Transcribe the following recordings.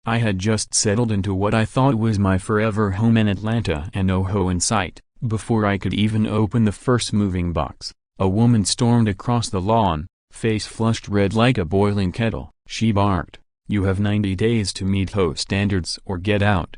I had just settled into what I thought was my forever home in Atlanta and no hoe in sight. Before I could even open the first moving box, a woman stormed across the lawn, face flushed red like a boiling kettle. She barked, "You have 90 days to meet hoe standards or get out."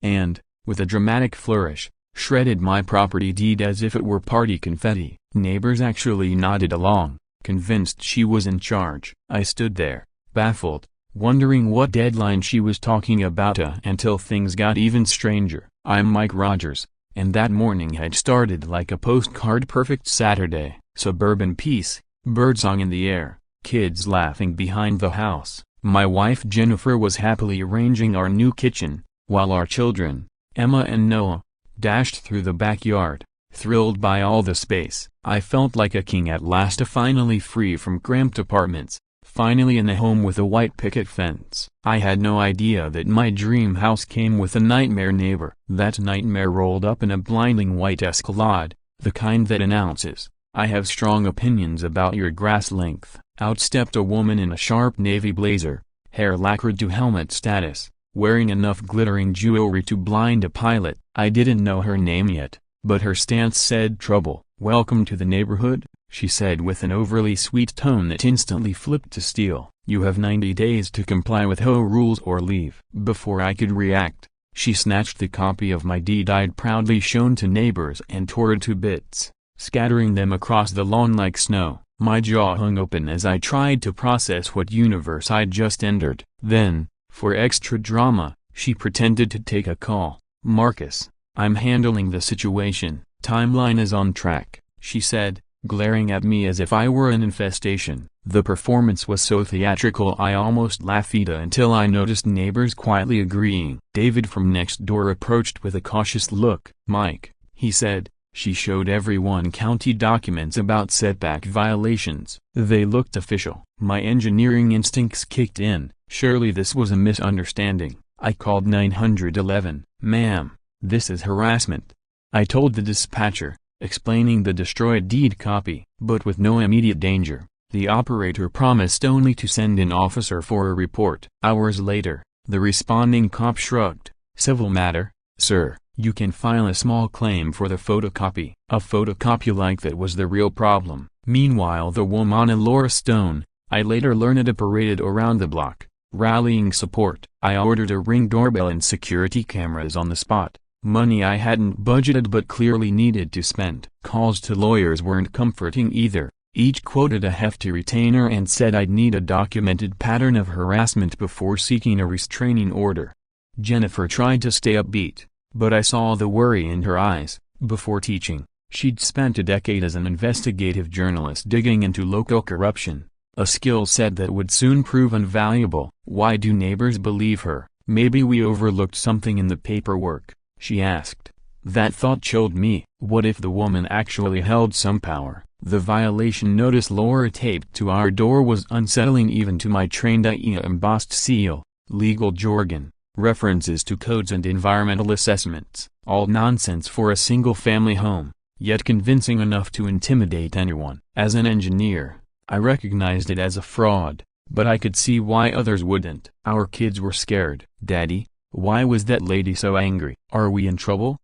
And, with a dramatic flourish, shredded my property deed as if it were party confetti. Neighbors actually nodded along, convinced she was in charge. I stood there, baffled, wondering what deadline she was talking about until things got even stranger. I'm Mike Rogers, and that morning had started like a postcard-perfect Saturday. Suburban peace, birdsong in the air, kids laughing behind the house. My wife Jennifer was happily arranging our new kitchen, while our children, Emma and Noah, dashed through the backyard, thrilled by all the space. I felt like a king at last, finally free from cramped apartments, finally in a home with a white picket fence. I had no idea that my dream house came with a nightmare neighbor. That nightmare rolled up in a blinding white Escalade, the kind that announces, "I have strong opinions about your grass length." Out stepped a woman in a sharp navy blazer, hair lacquered to helmet status, wearing enough glittering jewelry to blind a pilot. I didn't know her name yet, but her stance said trouble. "Welcome to the neighborhood," she said with an overly sweet tone that instantly flipped to steel. "You have 90 days to comply with HOA rules or leave." Before I could react, she snatched the copy of my deed I'd proudly shown to neighbors and tore it to bits, scattering them across the lawn like snow. My jaw hung open as I tried to process what universe I'd just entered. Then, for extra drama, she pretended to take a call. "Marcus, I'm handling the situation. Timeline is on track," she said, glaring at me as if I were an infestation. The performance was so theatrical I almost laughed until I noticed neighbors quietly agreeing. David from next door approached with a cautious look. "Mike," he said. She showed everyone county documents about setback violations. They looked official. My engineering instincts kicked in. Surely this was a misunderstanding. I called 911. "Ma'am, this is harassment," I told the dispatcher, explaining the destroyed deed copy. But with no immediate danger, the operator promised only to send an officer for a report. Hours later, the responding cop shrugged. "Civil matter, sir. You can file a small claim for the photocopy." A photocopy like that was the real problem. Meanwhile the woman Laura Stone, I later learned, paraded around the block, rallying support. I ordered a Ring doorbell and security cameras on the spot, money I hadn't budgeted but clearly needed to spend. Calls to lawyers weren't comforting either. Each quoted a hefty retainer and said I'd need a documented pattern of harassment before seeking a restraining order. Jennifer tried to stay upbeat, but I saw the worry in her eyes. Before teaching, she'd spent a decade as an investigative journalist digging into local corruption, a skill set that would soon prove invaluable. "Why do neighbors believe her? Maybe we overlooked something in the paperwork," she asked. That thought chilled me. What if the woman actually held some power? The violation notice Laura taped to our door was unsettling even to my trained eye. Embossed seal, legal jargon, references to codes and environmental assessments, all nonsense for a single-family home, yet convincing enough to intimidate anyone. As an engineer, I recognized it as a fraud, but I could see why others wouldn't. Our kids were scared. "Daddy, why was that lady so angry? Are we in trouble?"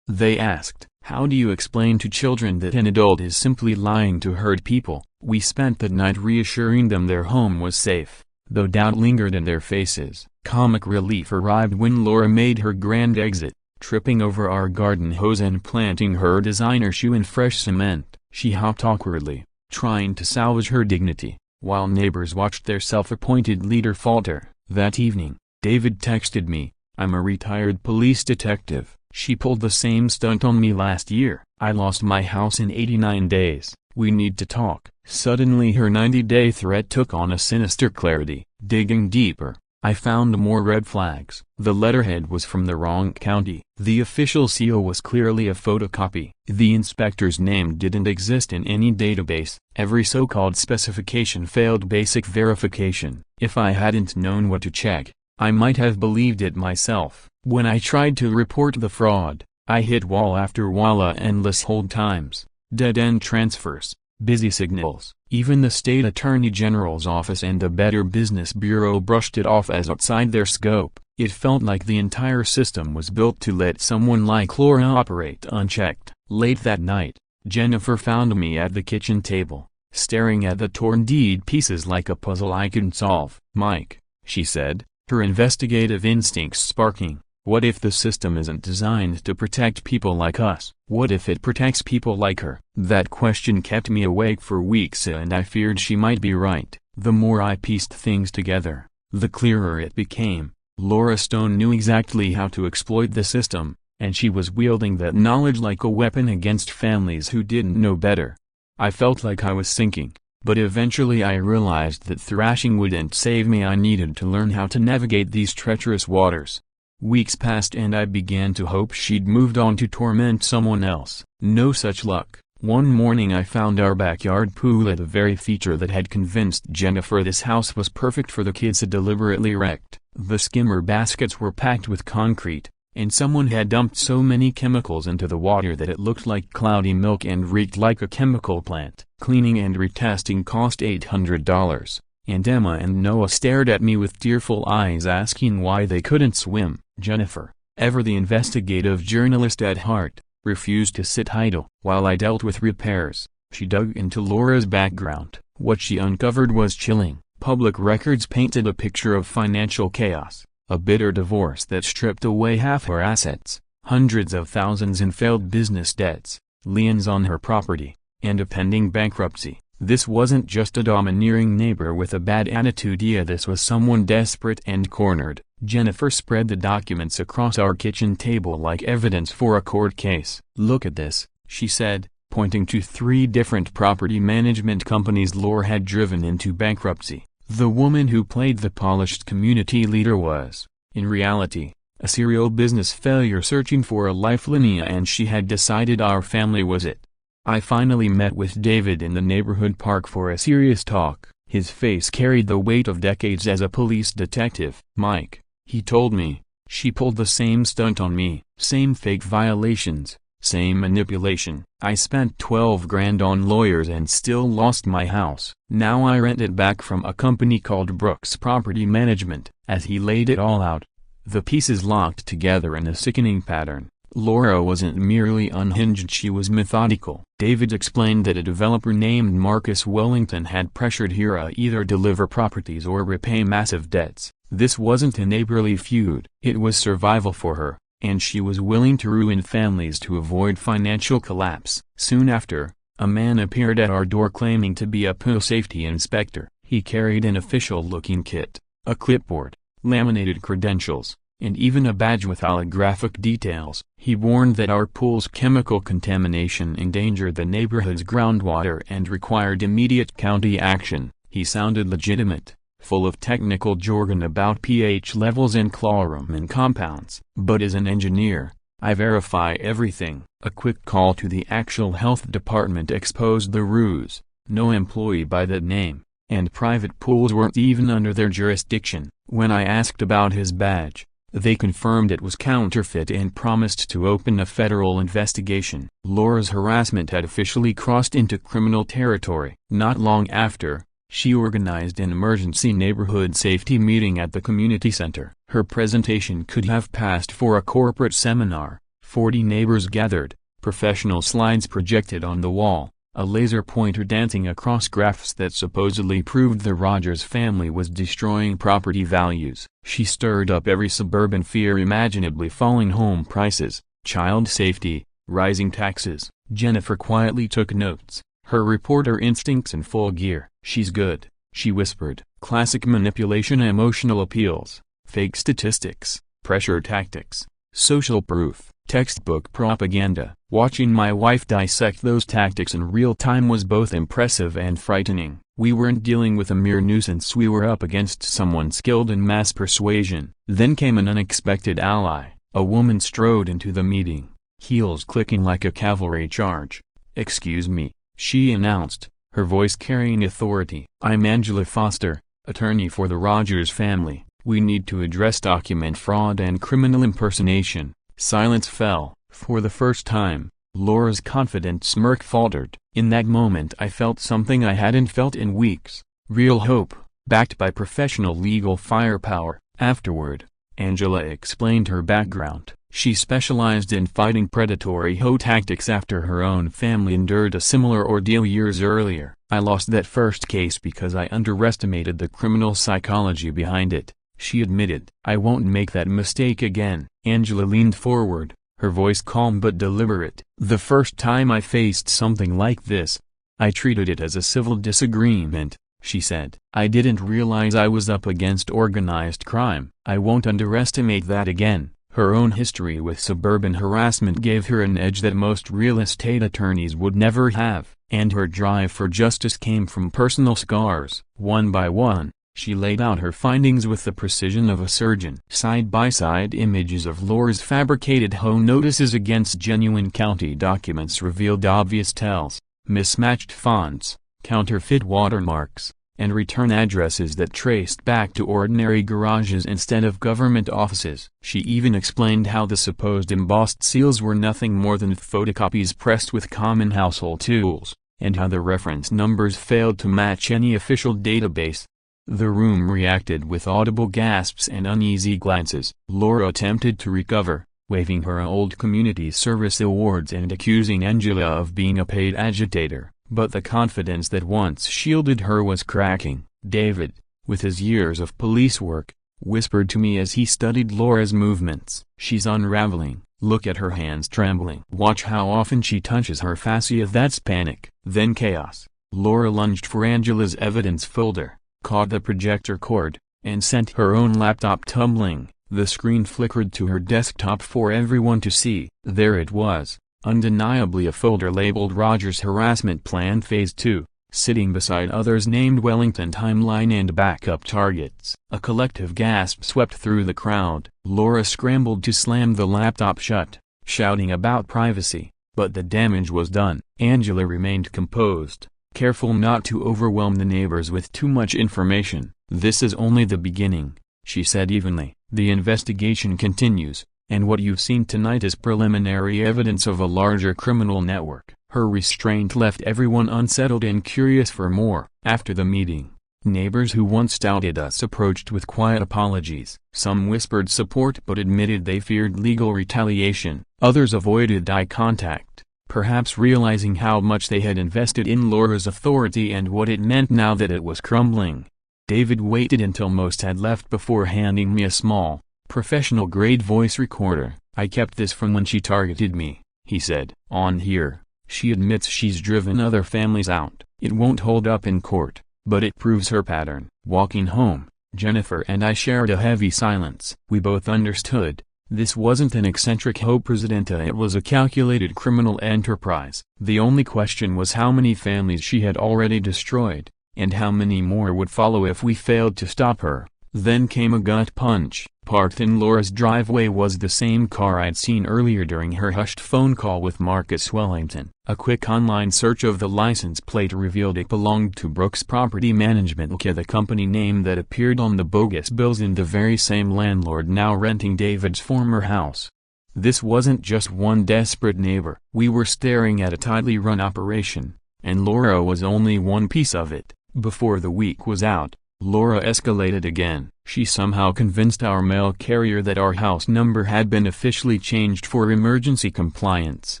they asked. How do you explain to children that an adult is simply lying to hurt people? We spent the night reassuring them their home was safe, though doubt lingered in their faces. Comic relief arrived when Laura made her grand exit, tripping over our garden hose and planting her designer shoe in fresh cement. She hopped awkwardly, trying to salvage her dignity, while neighbors watched their self-appointed leader falter. That evening, David texted me, "I'm a retired police detective. She pulled the same stunt on me last year. I lost my house in 89 days. We need to talk." Suddenly her 90-day threat took on a sinister clarity. Digging deeper, I found more red flags. The letterhead was from the wrong county. The official seal was clearly a photocopy. The inspector's name didn't exist in any database. Every so-called specification failed basic verification. If I hadn't known what to check, I might have believed it myself. When I tried to report the fraud, I hit wall after wall, endless hold times, dead-end transfers, busy signals. Even the state attorney general's office and the Better Business Bureau brushed it off as outside their scope. It felt like the entire system was built to let someone like Laura operate unchecked. Late that night, Jennifer found me at the kitchen table, staring at the torn deed pieces like a puzzle I couldn't solve. "Mike," she said, her investigative instincts sparking, "what if the system isn't designed to protect people like us? What if it protects people like her?" That question kept me awake for weeks, and I feared she might be right. The more I pieced things together, the clearer it became. Laura Stone knew exactly how to exploit the system, and she was wielding that knowledge like a weapon against families who didn't know better. I felt like I was sinking, but eventually I realized that thrashing wouldn't save me. I needed to learn how to navigate these treacherous waters. Weeks passed and I began to hope she'd moved on to torment someone else. No such luck. One morning I found our backyard pool at the very feature that had convinced Jennifer this house was perfect for the kids had deliberately wrecked. The skimmer baskets were packed with concrete, and someone had dumped so many chemicals into the water that it looked like cloudy milk and reeked like a chemical plant. Cleaning and retesting cost $800, and Emma and Noah stared at me with tearful eyes asking why they couldn't swim. Jennifer, ever the investigative journalist at heart, refused to sit idle. While I dealt with repairs, she dug into Laura's background. What she uncovered was chilling. Public records painted a picture of financial chaos, a bitter divorce that stripped away half her assets, hundreds of thousands in failed business debts, liens on her property, and a pending bankruptcy. This wasn't just a domineering neighbor with a bad attitude. This was someone desperate and cornered. Jennifer spread the documents across our kitchen table like evidence for a court case. "Look at this," she said, pointing to 3 different property management companies Laura had driven into bankruptcy. The woman who played the polished community leader was, in reality, a serial business failure searching for a lifeline, and she had decided our family was it. I finally met with David in the neighborhood park for a serious talk. His face carried the weight of decades as a police detective. "Mike," he told me, "she pulled the same stunt on me. Same fake violations, same manipulation. I spent $12,000 on lawyers and still lost my house. Now I rent it back from a company called Brooks Property Management." As he laid it all out, the pieces locked together in a sickening pattern. Laura wasn't merely unhinged, she was methodical. David explained that a developer named Marcus Wellington had pressured her to either deliver properties or repay massive debts. This wasn't a neighborly feud, it was survival for her, and she was willing to ruin families to avoid financial collapse. Soon after, a man appeared at our door claiming to be a pool safety inspector. He carried an official-looking kit, a clipboard, laminated credentials, and even a badge with holographic details. He warned that our pool's chemical contamination endangered the neighborhood's groundwater and required immediate county action. He sounded legitimate, full of technical jargon about pH levels and chloramine compounds. But as an engineer, I verify everything. A quick call to the actual health department exposed the ruse. No employee by that name, and private pools weren't even under their jurisdiction. When I asked about his badge, they confirmed it was counterfeit and promised to open a federal investigation. Laura's harassment had officially crossed into criminal territory. Not long after, she organized an emergency neighborhood safety meeting at the community center. Her presentation could have passed for a corporate seminar. 40 neighbors gathered, professional slides projected on the wall, a laser pointer dancing across graphs that supposedly proved the Rogers family was destroying property values. She stirred up every suburban fear imaginably: falling home prices, child safety, rising taxes. Jennifer quietly took notes, her reporter instincts in full gear. "She's good," she whispered. "Classic manipulation, emotional appeals, fake statistics, pressure tactics, social proof, textbook propaganda." Watching my wife dissect those tactics in real time was both impressive and frightening. We weren't dealing with a mere nuisance, we were up against someone skilled in mass persuasion. Then came an unexpected ally. A woman strode into the meeting, heels clicking like a cavalry charge. "Excuse me," she announced, her voice carrying authority. "I'm Angela Foster, attorney for the Rogers family. We need to address document fraud and criminal impersonation." Silence fell. For the first time, Laura's confident smirk faltered. In that moment I felt something I hadn't felt in weeks. Real hope, backed by professional legal firepower. Afterward, Angela explained her background. She specialized in fighting predatory HOA tactics after her own family endured a similar ordeal years earlier. I lost that first case because I underestimated the criminal psychology behind it, she admitted. I won't make that mistake again. Angela leaned forward, her voice calm but deliberate. The first time I faced something like this, I treated it as a civil disagreement, she said. I didn't realize I was up against organized crime. I won't underestimate that again. Her own history with suburban harassment gave her an edge that most real estate attorneys would never have, and her drive for justice came from personal scars. One by one, she laid out her findings with the precision of a surgeon. Side-by-side images of Laura's fabricated HOA notices against genuine county documents revealed obvious tells, mismatched fonts, counterfeit watermarks, and return addresses that traced back to ordinary garages instead of government offices. She even explained how the supposed embossed seals were nothing more than photocopies pressed with common household tools, and how the reference numbers failed to match any official database. The room reacted with audible gasps and uneasy glances. Laura attempted to recover, waving her old community service awards and accusing Angela of being a paid agitator. But the confidence that once shielded her was cracking. David, with his years of police work, whispered to me as he studied Laura's movements. She's unraveling. Look at her hands trembling. Watch how often she touches her fascia. That's panic. Then chaos. Laura lunged for Angela's evidence folder, caught the projector cord, and sent her own laptop tumbling. The screen flickered to her desktop for everyone to see. There it was. Undeniably a folder labeled Rogers Harassment Plan Phase 2, sitting beside others named Wellington Timeline and Backup Targets. A collective gasp swept through the crowd. Laura scrambled to slam the laptop shut, shouting about privacy, but the damage was done. Angela remained composed, careful not to overwhelm the neighbors with too much information. This is only the beginning, she said evenly. The investigation continues, and what you've seen tonight is preliminary evidence of a larger criminal network. Her restraint left everyone unsettled and curious for more. After the meeting, neighbors who once doubted us approached with quiet apologies. Some whispered support but admitted they feared legal retaliation. Others avoided eye contact, perhaps realizing how much they had invested in Laura's authority and what it meant now that it was crumbling. David waited until most had left before handing me a small, professional-grade voice recorder. I kept this from when she targeted me, he said. On here, she admits she's driven other families out. It won't hold up in court, but it proves her pattern. Walking home, Jennifer and I shared a heavy silence. We both understood, this wasn't an eccentric HOA presidenta, it was a calculated criminal enterprise. The only question was how many families she had already destroyed, and how many more would follow if we failed to stop her. Then came a gut punch. Parked in Laura's driveway was the same car I'd seen earlier during her hushed phone call with Marcus Wellington. A quick online search of the license plate revealed it belonged to Brooks Property Management, the company name that appeared on the bogus bills, and the very same landlord now renting David's former house. This wasn't just one desperate neighbor. We were staring at a tightly run operation, and Laura was only one piece of it. Before the week was out, Laura escalated again. She somehow convinced our mail carrier that our house number had been officially changed for emergency compliance.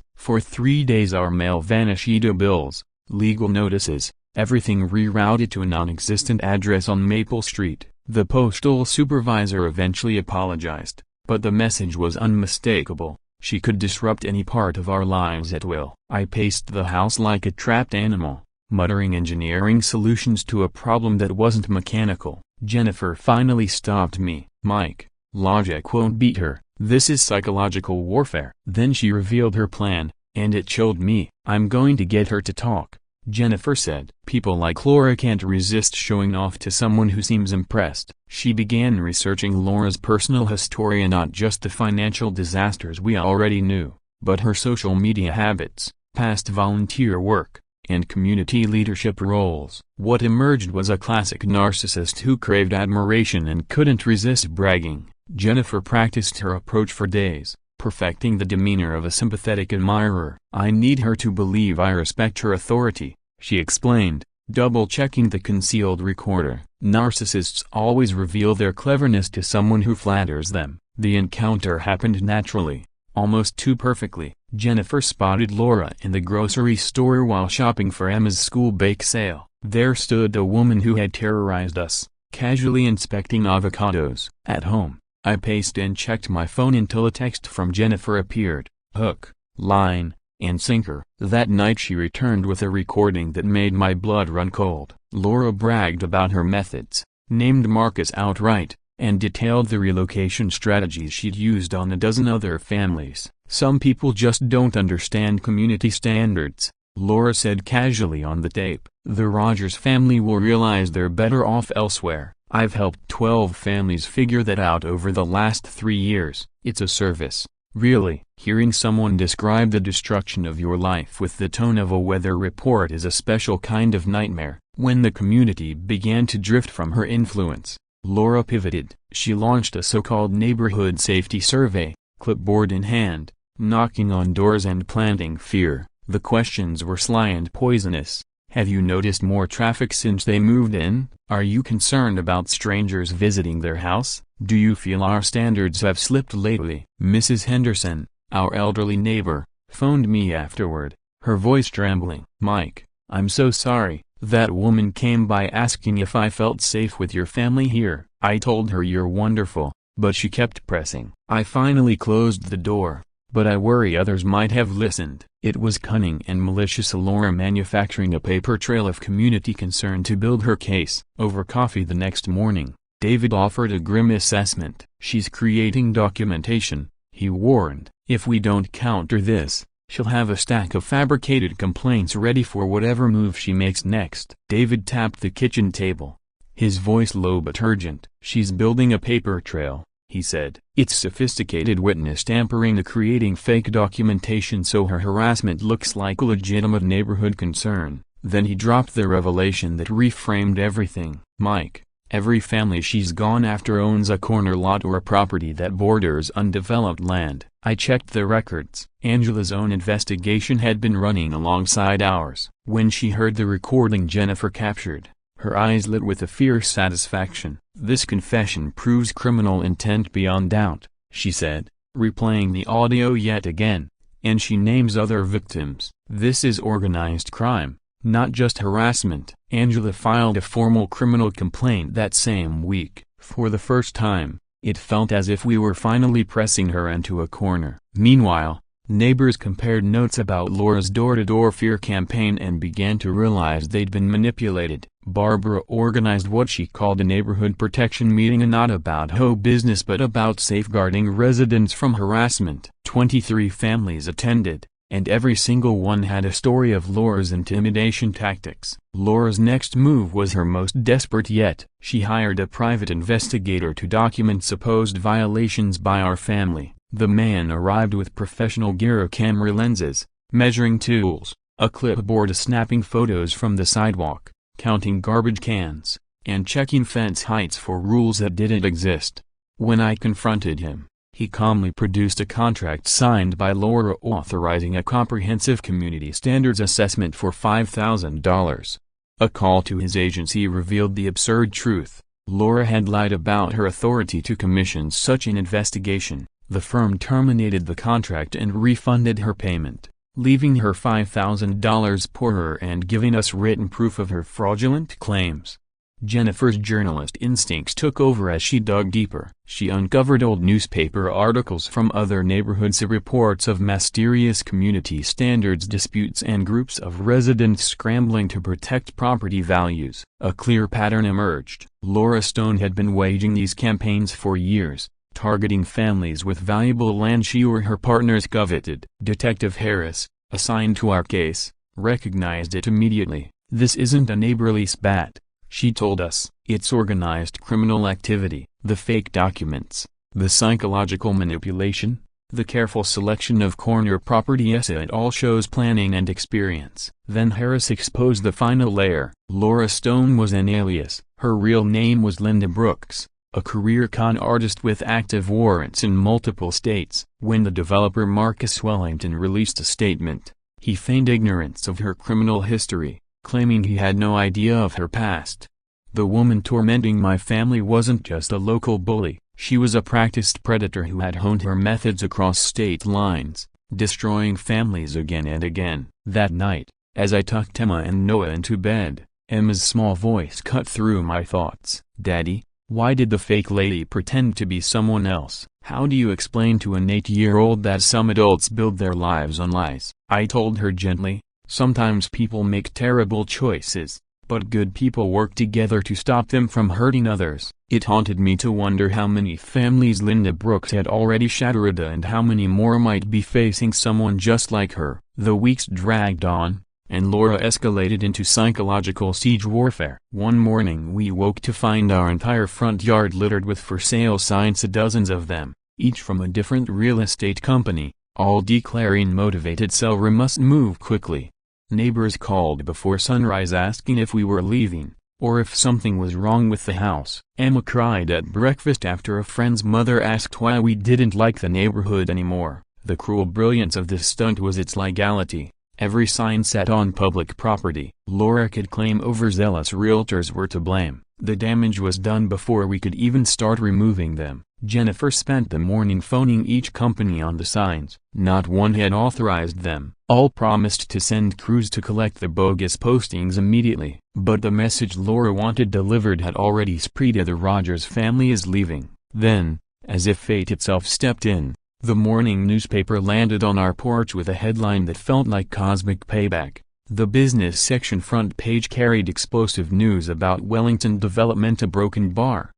For 3 days our mail vanished. Bills, legal notices, everything rerouted to a non-existent address on Maple Street. The postal supervisor eventually apologized, but the message was unmistakable. She could disrupt any part of our lives at will. I paced the house like a trapped animal, muttering engineering solutions to a problem that wasn't mechanical. Jennifer finally stopped me. Mike, logic won't beat her. This is psychological warfare. Then she revealed her plan, and it chilled me. I'm going to get her to talk, Jennifer said. People like Laura can't resist showing off to someone who seems impressed. She began researching Laura's personal history, and not just the financial disasters we already knew, but her social media habits, past volunteer work, and community leadership roles. What emerged was a classic narcissist who craved admiration and couldn't resist bragging. Jennifer practiced her approach for days, perfecting the demeanor of a sympathetic admirer. I need her to believe I respect her authority, she explained, double-checking the concealed recorder. Narcissists always reveal their cleverness to someone who flatters them. The encounter happened naturally, almost too perfectly. Jennifer spotted Laura in the grocery store while shopping for Emma's school bake sale. There stood a woman who had terrorized us, casually inspecting avocados. At home, I paced and checked my phone until a text from Jennifer appeared. Hook, line, and sinker. That night she returned with a recording that made my blood run cold. Laura bragged about her methods, named Marcus outright, and detailed the relocation strategies she'd used on a dozen other families. Some people just don't understand community standards, Laura said casually on the tape. The Rogers family will realize they're better off elsewhere. I've helped 12 families figure that out over the last 3 years. It's a service. Really, hearing someone describe the destruction of your life with the tone of a weather report is a special kind of nightmare. When the community began to drift from her influence, Laura pivoted. She launched a so-called neighborhood safety survey, clipboard in hand, knocking on doors and planting fear. The questions were sly and poisonous. Have you noticed more traffic since they moved in? Are you concerned about strangers visiting their house? Do you feel our standards have slipped lately? Mrs. Henderson, our elderly neighbor, phoned me afterward, her voice trembling. Mike, I'm so sorry. That woman came by asking if I felt safe with your family here. I told her you're wonderful, but she kept pressing. I finally closed the door, but I worry others might have listened. It was cunning and malicious. Laura manufacturing a paper trail of community concern to build her case. Over coffee the next morning, David offered a grim assessment. She's creating documentation, he warned. If we don't counter this, she'll have a stack of fabricated complaints ready for whatever move she makes next. David tapped the kitchen table, his voice low but urgent. She's building a paper trail, he said. It's sophisticated witness tampering, creating fake documentation so her harassment looks like a legitimate neighborhood concern. Then he dropped the revelation that reframed everything. Mike, every family she's gone after owns a corner lot or a property that borders undeveloped land. I checked the records. Angela's own investigation had been running alongside ours. When she heard the recording Jennifer captured, her eyes lit with a fierce satisfaction. This confession proves criminal intent beyond doubt, she said, replaying the audio yet again, and she names other victims. This is organized crime, not just harassment. Angela filed a formal criminal complaint that same week. For the first time, it felt as if we were finally pressing her into a corner. Meanwhile, neighbors compared notes about Laura's door-to-door fear campaign and began to realize they'd been manipulated. Barbara organized what she called a neighborhood protection meeting, not about HOA business but about safeguarding residents from harassment. 23 families attended, and every single one had a story of Laura's intimidation tactics. Laura's next move was her most desperate yet. She hired a private investigator to document supposed violations by our family. The man arrived with professional gear, camera lenses, measuring tools, a clipboard, snapping photos from the sidewalk, counting garbage cans, and checking fence heights for rules that didn't exist. When I confronted him, he calmly produced a contract signed by Laura authorizing a comprehensive community standards assessment for $5,000. A call to his agency revealed the absurd truth. Laura had lied about her authority to commission such an investigation. The firm terminated the contract and refunded her payment, leaving her $5,000 poorer and giving us written proof of her fraudulent claims. Jennifer's journalist instincts took over as she dug deeper. She uncovered old newspaper articles from other neighborhoods, reports of mysterious community standards disputes and groups of residents scrambling to protect property values. A clear pattern emerged. Laura Stone had been waging these campaigns for years, targeting families with valuable land she or her partners coveted. Detective Harris, assigned to our case, recognized it immediately. This isn't a neighborly spat, she told us. It's organized criminal activity. The fake documents, the psychological manipulation, the careful selection of corner property, it all shows planning and experience. Then Harris exposed the final layer. Laura Stone was an alias. Her real name was Linda Brooks, a career con artist with active warrants in multiple states. When the developer Marcus Wellington released a statement, he feigned ignorance of her criminal history, claiming he had no idea of her past. The woman tormenting my family wasn't just a local bully, she was a practiced predator who had honed her methods across state lines, destroying families again and again. That night, as I tucked Emma and Noah into bed, Emma's small voice cut through my thoughts. "Daddy, why did the fake lady pretend to be someone else? How do you explain to an 8-year-old that some adults build their lives on lies?" I told her gently, "Sometimes people make terrible choices, but good people work together to stop them from hurting others." It haunted me to wonder how many families Linda Brooks had already shattered and how many more might be facing someone just like her. The weeks dragged on, and Laura escalated into psychological siege warfare. One morning we woke to find our entire front yard littered with for sale signs, dozens of them, each from a different real estate company, all declaring motivated seller must move quickly. Neighbors called before sunrise asking if we were leaving, or if something was wrong with the house. Emma cried at breakfast after a friend's mother asked why we didn't like the neighborhood anymore. The cruel brilliance of this stunt was its legality. Every sign set on public property. Laura could claim overzealous realtors were to blame. The damage was done before we could even start removing them. Jennifer spent the morning phoning each company on the signs. Not one had authorized them. All promised to send crews to collect the bogus postings immediately. But the message Laura wanted delivered had already spread. The Rogers family is leaving. Then, as if fate itself stepped in, the morning newspaper landed on our porch with a headline that felt like cosmic payback. The business section front page carried explosive news about Wellington Development, a broken bar.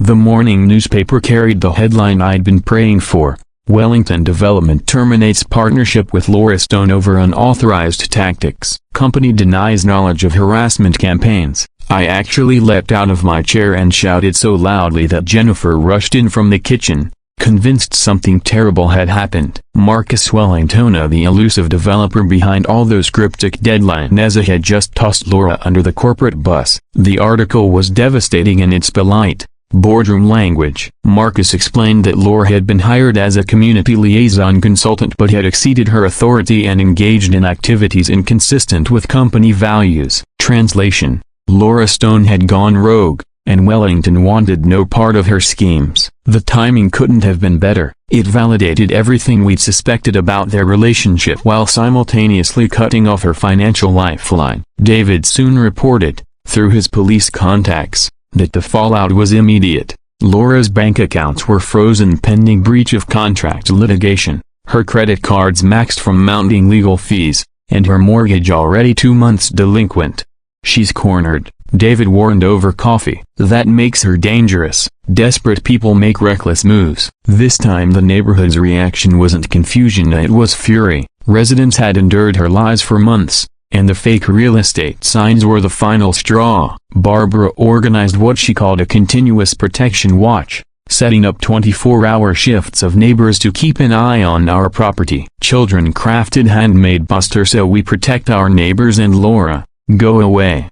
The morning newspaper carried the headline I'd been praying for: Wellington Development terminates partnership with Laura Stone over unauthorized tactics. Company denies knowledge of harassment campaigns. I actually leapt out of my chair and shouted so loudly that Jennifer rushed in from the kitchen, convinced something terrible had happened. Marcus Wellington, the elusive developer behind all those cryptic deadlines, had just tossed Laura under the corporate bus. The article was devastating in its polite, boardroom language. Marcus explained that Laura had been hired as a community liaison consultant but had exceeded her authority and engaged in activities inconsistent with company values. Translation: Laura Stone had gone rogue, and Wellington wanted no part of her schemes. The timing couldn't have been better. It validated everything we'd suspected about their relationship while simultaneously cutting off her financial lifeline. David soon reported, through his police contacts, that the fallout was immediate. Laura's bank accounts were frozen pending breach of contract litigation, her credit cards maxed from mounting legal fees, and her mortgage already 2 months delinquent. "She's cornered," David warned over coffee. "That makes her dangerous. Desperate people make reckless moves." This time the neighborhood's reaction wasn't confusion, it was fury. Residents had endured her lies for months, and the fake real estate signs were the final straw. Barbara organized what she called a continuous protection watch, setting up 24-hour shifts of neighbors to keep an eye on our property. Children crafted handmade posters so we protect our neighbors and Laura, go away,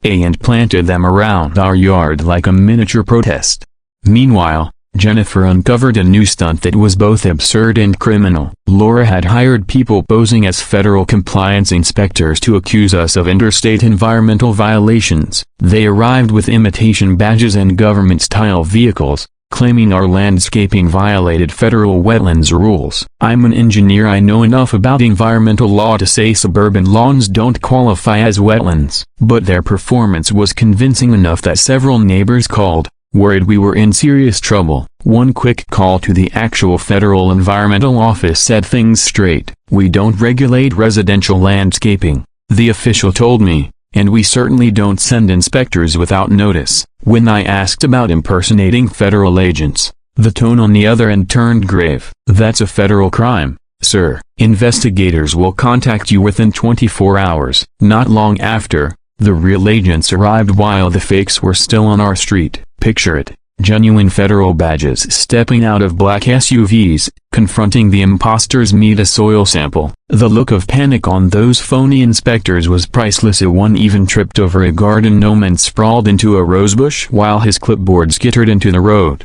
and planted them around our yard like a miniature protest. Meanwhile, Jennifer uncovered a new stunt that was both absurd and criminal. Laura had hired people posing as federal compliance inspectors to accuse us of interstate environmental violations. They arrived with imitation badges and government-style vehicles, claiming our landscaping violated federal wetlands rules. I'm an engineer, I know enough about environmental law to say suburban lawns don't qualify as wetlands. But their performance was convincing enough that several neighbors called, worried we were in serious trouble. One quick call to the actual federal environmental office set things straight. "We don't regulate residential landscaping," the official told me, "and we certainly don't send inspectors without notice." When I asked about impersonating federal agents, the tone on the other end turned grave. "That's a federal crime, sir. Investigators will contact you within 24 hours. Not long after, the real agents arrived while the fakes were still on our street. Picture it, genuine federal badges stepping out of black SUVs, confronting the imposters. Meet a soil sample. The look of panic on those phony inspectors was priceless. One even tripped over a garden gnome and sprawled into a rosebush while his clipboard skittered into the road.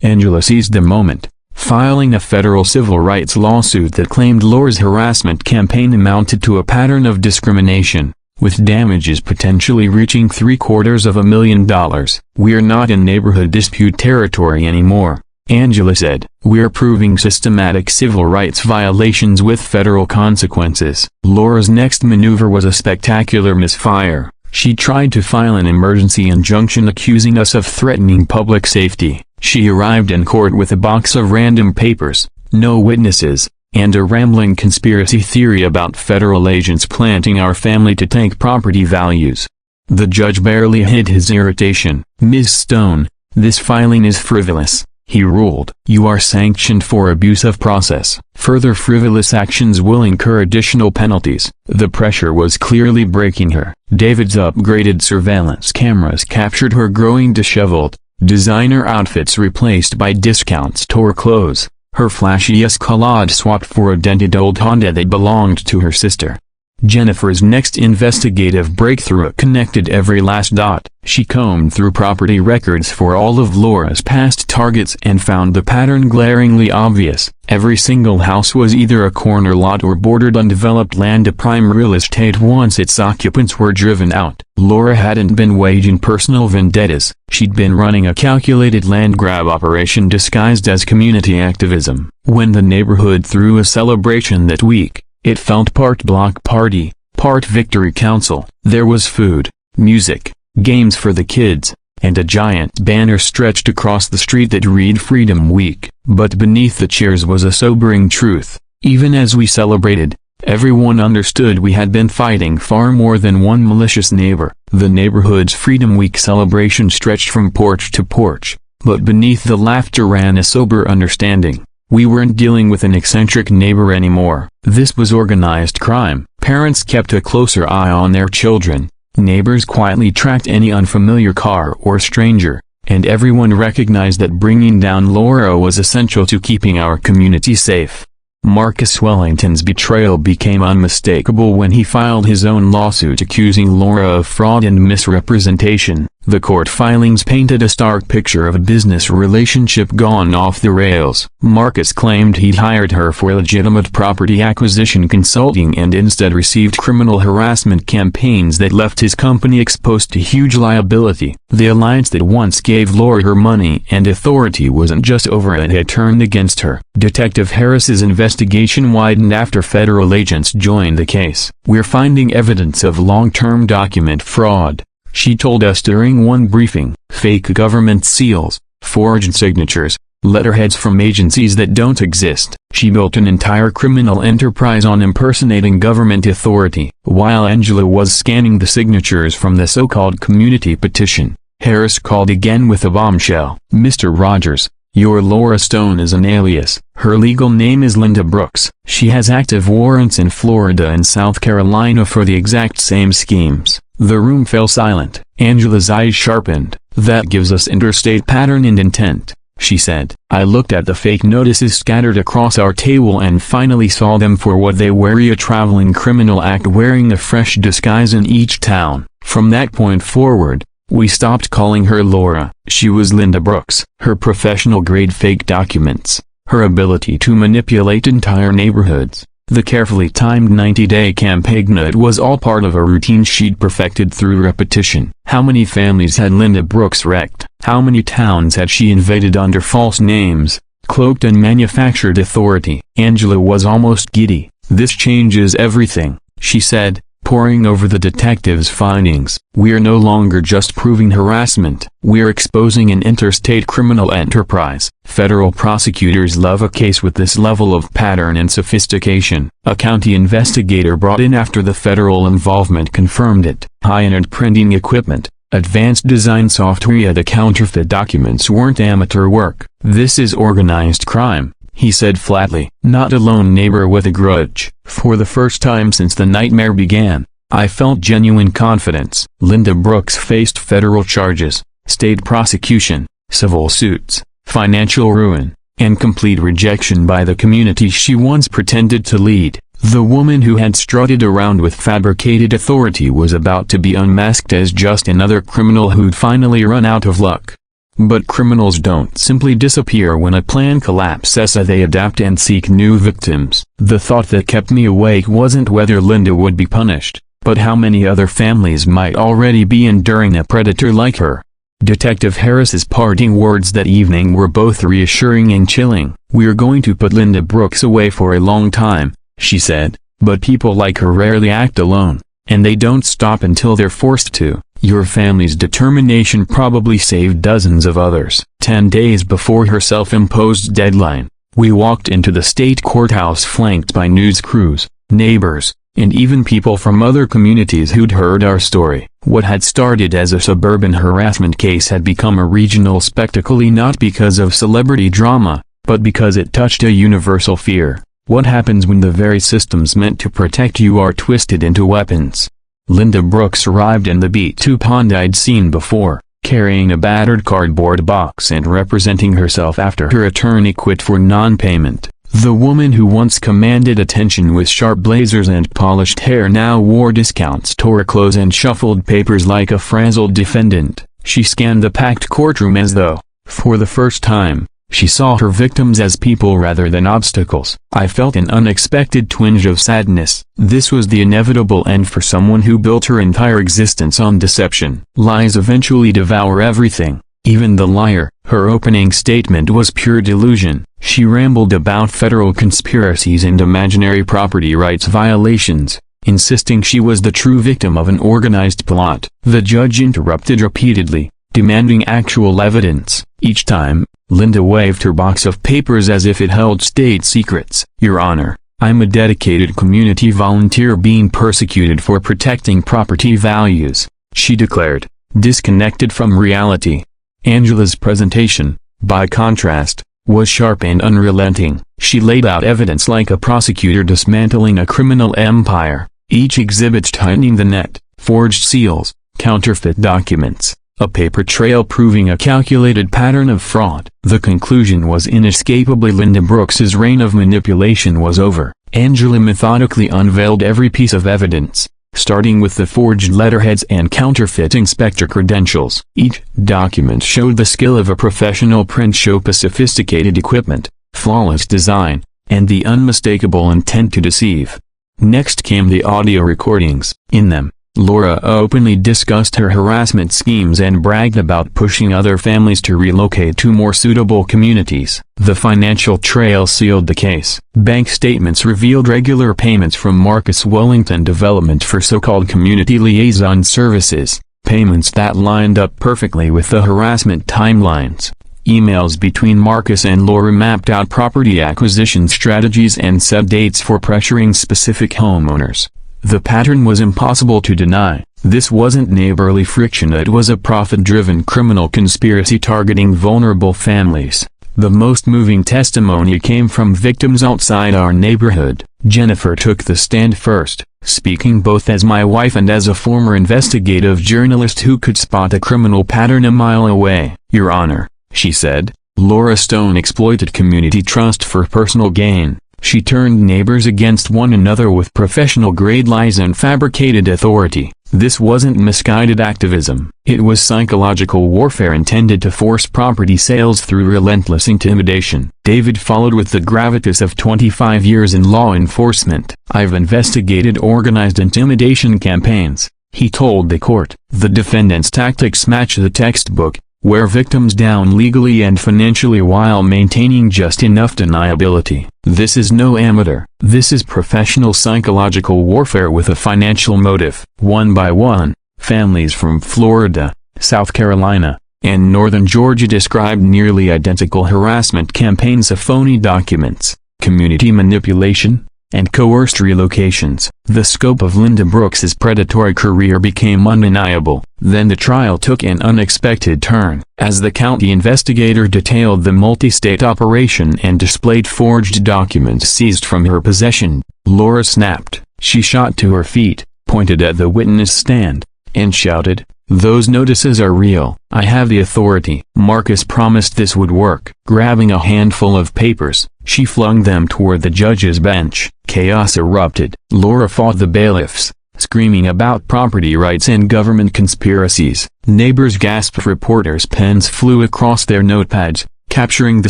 Angela seized the moment, filing a federal civil rights lawsuit that claimed Laura's harassment campaign amounted to a pattern of discrimination. with damages potentially reaching $750,000. "We're not in neighborhood dispute territory anymore," Angela said. "We're proving systematic civil rights violations with federal consequences." Laura's next maneuver was a spectacular misfire. She tried to file an emergency injunction accusing us of threatening public safety. She arrived in court with a box of random papers, no witnesses, and a rambling conspiracy theory about federal agents planting our family to take property values. The judge barely hid his irritation. "Ms. Stone, this filing is frivolous," he ruled. "You are sanctioned for abuse of process. Further frivolous actions will incur additional penalties." The pressure was clearly breaking her. David's upgraded surveillance cameras captured her growing disheveled, designer outfits replaced by discount store clothes, her flashy Escalade swapped for a dented old Honda that belonged to her sister. Jennifer's next investigative breakthrough connected every last dot. She combed through property records for all of Laura's past targets and found the pattern glaringly obvious. Every single house was either a corner lot or bordered undeveloped land, a prime real estate once its occupants were driven out. Laura hadn't been waging personal vendettas, she'd been running a calculated land grab operation disguised as community activism. When the neighborhood threw a celebration that week, it felt part block party, part victory council. There was food, music, games for the kids, and a giant banner stretched across the street that read Freedom Week. But beneath the cheers was a sobering truth. Even as we celebrated, everyone understood we had been fighting far more than one malicious neighbor. The neighborhood's Freedom Week celebration stretched from porch to porch, but beneath the laughter ran a sober understanding. We weren't dealing with an eccentric neighbor anymore. This was organized crime. Parents kept a closer eye on their children. Neighbors quietly tracked any unfamiliar car or stranger, and everyone recognized that bringing down Laura was essential to keeping our community safe. Marcus Wellington's betrayal became unmistakable when he filed his own lawsuit accusing Laura of fraud and misrepresentation. The court filings painted a stark picture of a business relationship gone off the rails. Marcus claimed he'd hired her for legitimate property acquisition consulting and instead received criminal harassment campaigns that left his company exposed to huge liability. The alliance that once gave Laura her money and authority wasn't just over, it had turned against her. Detective Harris's investigation widened after federal agents joined the case. "We're finding evidence of long-term document fraud," she told us during one briefing. "Fake government seals, forged signatures, letterheads from agencies that don't exist." She built an entire criminal enterprise on impersonating government authority. While Angela was scanning the signatures from the so-called community petition, Harris called again with a bombshell. "Mr. Rogers, your Laura Stone is an alias. Her legal name is Linda Brooks. She has active warrants in Florida and South Carolina for the exact same schemes." The room fell silent. Angela's eyes sharpened. "That gives us interstate pattern and intent," she said. "I looked at the fake notices scattered across our table and finally saw them for what they were, a traveling criminal act wearing a fresh disguise in each town." From that point forward, we stopped calling her Laura. She was Linda Brooks. Her professional-grade fake documents, her ability to manipulate entire neighborhoods, the carefully timed 90-day campaign, it was all part of a routine she'd perfected through repetition. How many families had Linda Brooks wrecked? How many towns had she invaded under false names, cloaked and manufactured authority? Angela was almost giddy. "This changes everything," she said, poring over the detective's findings. "We're no longer just proving harassment. We're exposing an interstate criminal enterprise. Federal prosecutors love a case with this level of pattern and sophistication." A county investigator brought in after the federal involvement confirmed it. High-end printing equipment, advanced design software. The counterfeit documents weren't amateur work. "This is organized crime," he said flatly. "Not a lone neighbor with a grudge." For the first time since the nightmare began, I felt genuine confidence. Linda Brooks faced federal charges, state prosecution, civil suits, financial ruin, and complete rejection by the community she once pretended to lead. The woman who had strutted around with fabricated authority was about to be unmasked as just another criminal who'd finally run out of luck. But criminals don't simply disappear when a plan collapses, they adapt and seek new victims. The thought that kept me awake wasn't whether Linda would be punished, But how many other families might already be enduring a predator like her? Detective Harris's parting words that evening were both reassuring and chilling. "We're going to put Linda Brooks away for a long time," she said, "but people like her rarely act alone, and they don't stop until they're forced to. Your family's determination probably saved dozens of others." 10 days before her self-imposed deadline, we walked into the state courthouse flanked by news crews, neighbors, and even people from other communities who'd heard our story. What had started as a suburban harassment case had become a regional spectacle, not because of celebrity drama, but because it touched a universal fear. What happens when the very systems meant to protect you are twisted into weapons? Linda Brooks arrived in the B2 pond I'd seen before, carrying a battered cardboard box and representing herself after her attorney quit for non-payment. The woman who once commanded attention with sharp blazers and polished hair now wore discount store clothes and shuffled papers like a frazzled defendant. She scanned the packed courtroom as though, for the first time, she saw her victims as people rather than obstacles. I felt an unexpected twinge of sadness. This was the inevitable end for someone who built her entire existence on deception. Lies eventually devour everything, even the liar. Her opening statement was pure delusion. She rambled about federal conspiracies and imaginary property rights violations, insisting she was the true victim of an organized plot. The judge interrupted repeatedly, demanding actual evidence. Each time, Linda waved her box of papers as if it held state secrets. "Your Honor, I'm a dedicated community volunteer being persecuted for protecting property values," she declared, disconnected from reality. Angela's presentation, by contrast, was sharp and unrelenting. She laid out evidence like a prosecutor dismantling a criminal empire, each exhibit tightening the net: forged seals, counterfeit documents, a paper trail proving a calculated pattern of fraud. The conclusion was inescapably Linda Brooks's reign of manipulation was over. Angela methodically unveiled every piece of evidence, starting with the forged letterheads and counterfeit inspector credentials. Each document showed the skill of a professional print shop, a sophisticated equipment, flawless design, and the unmistakable intent to deceive. Next came the audio recordings. In them, Laura openly discussed her harassment schemes and bragged about pushing other families to relocate to more suitable communities. The financial trail sealed the case. Bank statements revealed regular payments from Marcus Wellington Development for so-called community liaison services, payments that lined up perfectly with the harassment timelines. Emails between Marcus and Laura mapped out property acquisition strategies and set dates for pressuring specific homeowners. The pattern was impossible to deny. This wasn't neighborly friction, it was a profit-driven criminal conspiracy targeting vulnerable families. The most moving testimony came from victims outside our neighborhood. Jennifer took the stand first, speaking both as my wife and as a former investigative journalist who could spot a criminal pattern a mile away. "Your Honor," she said, "Laura Stone exploited community trust for personal gain. She turned neighbors against one another with professional-grade lies and fabricated authority. This wasn't misguided activism. It was psychological warfare intended to force property sales through relentless intimidation." David followed with the gravitas of 25 years in law enforcement. "I've investigated organized intimidation campaigns," he told the court. "The defendant's tactics match the textbook: wear victims down legally and financially while maintaining just enough deniability. This is no amateur. This is professional psychological warfare with a financial motive." One by one, families from Florida, South Carolina, and northern Georgia described nearly identical harassment campaigns of phony documents, community manipulation, and coerced relocations. The scope of Linda Brooks's predatory career became undeniable. Then the trial took an unexpected turn. As the county investigator detailed the multi-state operation and displayed forged documents seized from her possession, Laura snapped. She shot to her feet, pointed at the witness stand, and shouted, "Those notices are real. I have the authority." Marcus promised this would work. Grabbing a handful of papers, she flung them toward the judge's bench. Chaos erupted. Laura fought the bailiffs, screaming about property rights and government conspiracies. Neighbors gasped. Reporters' pens flew across their notepads, capturing the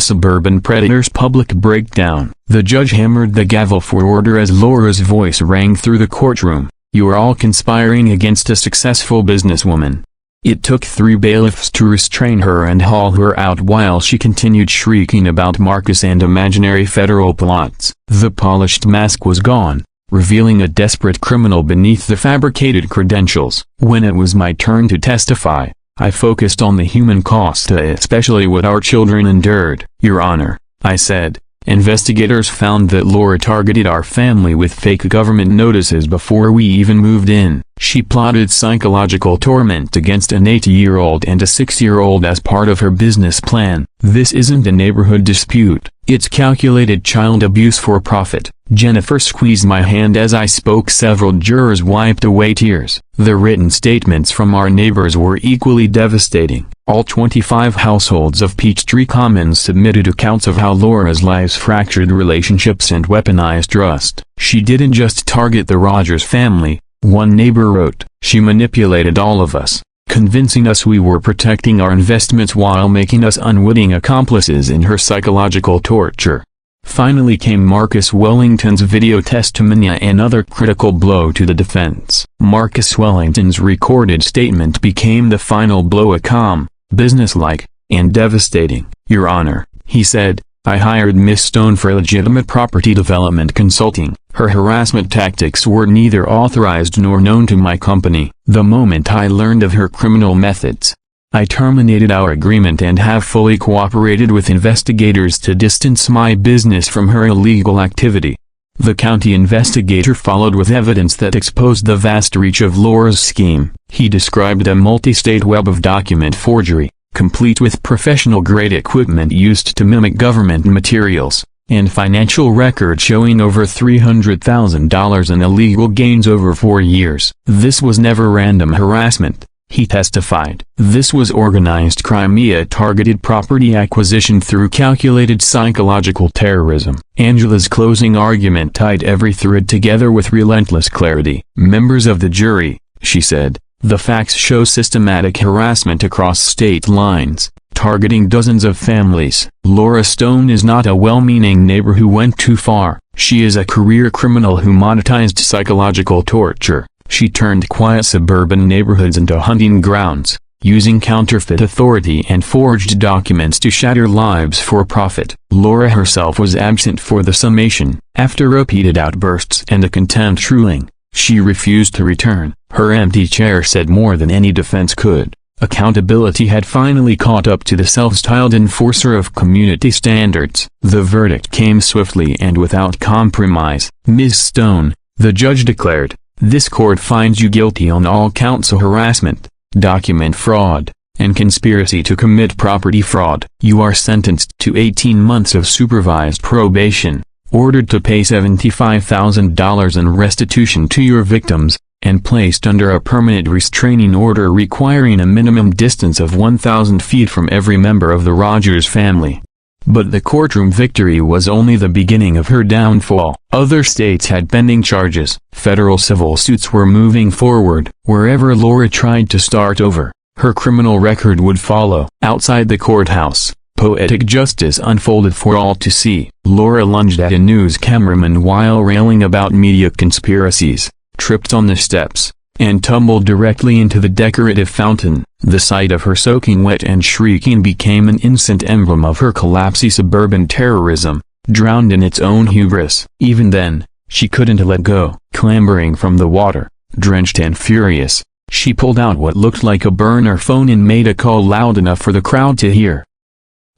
suburban predator's public breakdown. The judge hammered the gavel for order as Laura's voice rang through the courtroom. You are all conspiring against a successful businesswoman." It took 3 bailiffs to restrain her and haul her out while she continued shrieking about Marcus and imaginary federal plots. The polished mask was gone, revealing a desperate criminal beneath the fabricated credentials. When it was my turn to testify, I focused on the human cost, especially what our children endured. "Your Honor," I said, "investigators found that Laura targeted our family with fake government notices before we even moved in. She plotted psychological torment against an 8-year-old and a 6-year-old as part of her business plan. This isn't a neighborhood dispute, it's calculated child abuse for profit." Jennifer squeezed my hand as I spoke. Several jurors wiped away tears. The written statements from our neighbors were equally devastating. All 25 households of Peachtree Commons submitted accounts of how Laura's lies fractured relationships and weaponized trust. "She didn't just target the Rogers family," one neighbor wrote. "She manipulated all of us, convincing us we were protecting our investments while making us unwitting accomplices in her psychological torture." Finally came Marcus Wellington's video testimony, another critical blow to the defense. Marcus Wellington's recorded statement became the final blow, a calm, businesslike, and devastating. "Your Honor," he said, "I hired Miss Stone for legitimate property development consulting. Her harassment tactics were neither authorized nor known to my company. The moment I learned of her criminal methods, I terminated our agreement and have fully cooperated with investigators to distance my business from her illegal activity." The county investigator followed with evidence that exposed the vast reach of Laura's scheme. He described a multi-state web of document forgery, complete with professional-grade equipment used to mimic government materials, and financial records showing over $300,000 in illegal gains over 4 years. "This was never random harassment," he testified. "This was organized crime, targeted property acquisition through calculated psychological terrorism." Angela's closing argument tied every thread together with relentless clarity. "Members of the jury," she said, "the facts show systematic harassment across state lines, targeting dozens of families. Laura Stone is not a well-meaning neighbor who went too far. She is a career criminal who monetized psychological torture. She turned quiet suburban neighborhoods into hunting grounds, using counterfeit authority and forged documents to shatter lives for profit." Laura herself was absent for the summation. After repeated outbursts and a contempt ruling, she refused to return. Her empty chair said more than any defense could. Accountability had finally caught up to the self-styled enforcer of community standards. The verdict came swiftly and without compromise. "Ms. Stone," the judge declared, "this court finds you guilty on all counts of harassment, document fraud, and conspiracy to commit property fraud. You are sentenced to 18 months of supervised probation, ordered to pay $75,000 in restitution to your victims, and placed under a permanent restraining order requiring a minimum distance of 1,000 feet from every member of the Rogers family." But the courtroom victory was only the beginning of her downfall. Other states had pending charges. Federal civil suits were moving forward. Wherever Laura tried to start over, her criminal record would follow. Outside the courthouse, poetic justice unfolded for all to see. Laura lunged at a news cameraman while railing about media conspiracies, tripped on the steps, and tumbled directly into the decorative fountain. The sight of her soaking wet and shrieking became an instant emblem of her collapsy suburban terrorism, drowned in its own hubris. Even then, she couldn't let go. Clambering from the water, drenched and furious, she pulled out what looked like a burner phone and made a call loud enough for the crowd to hear.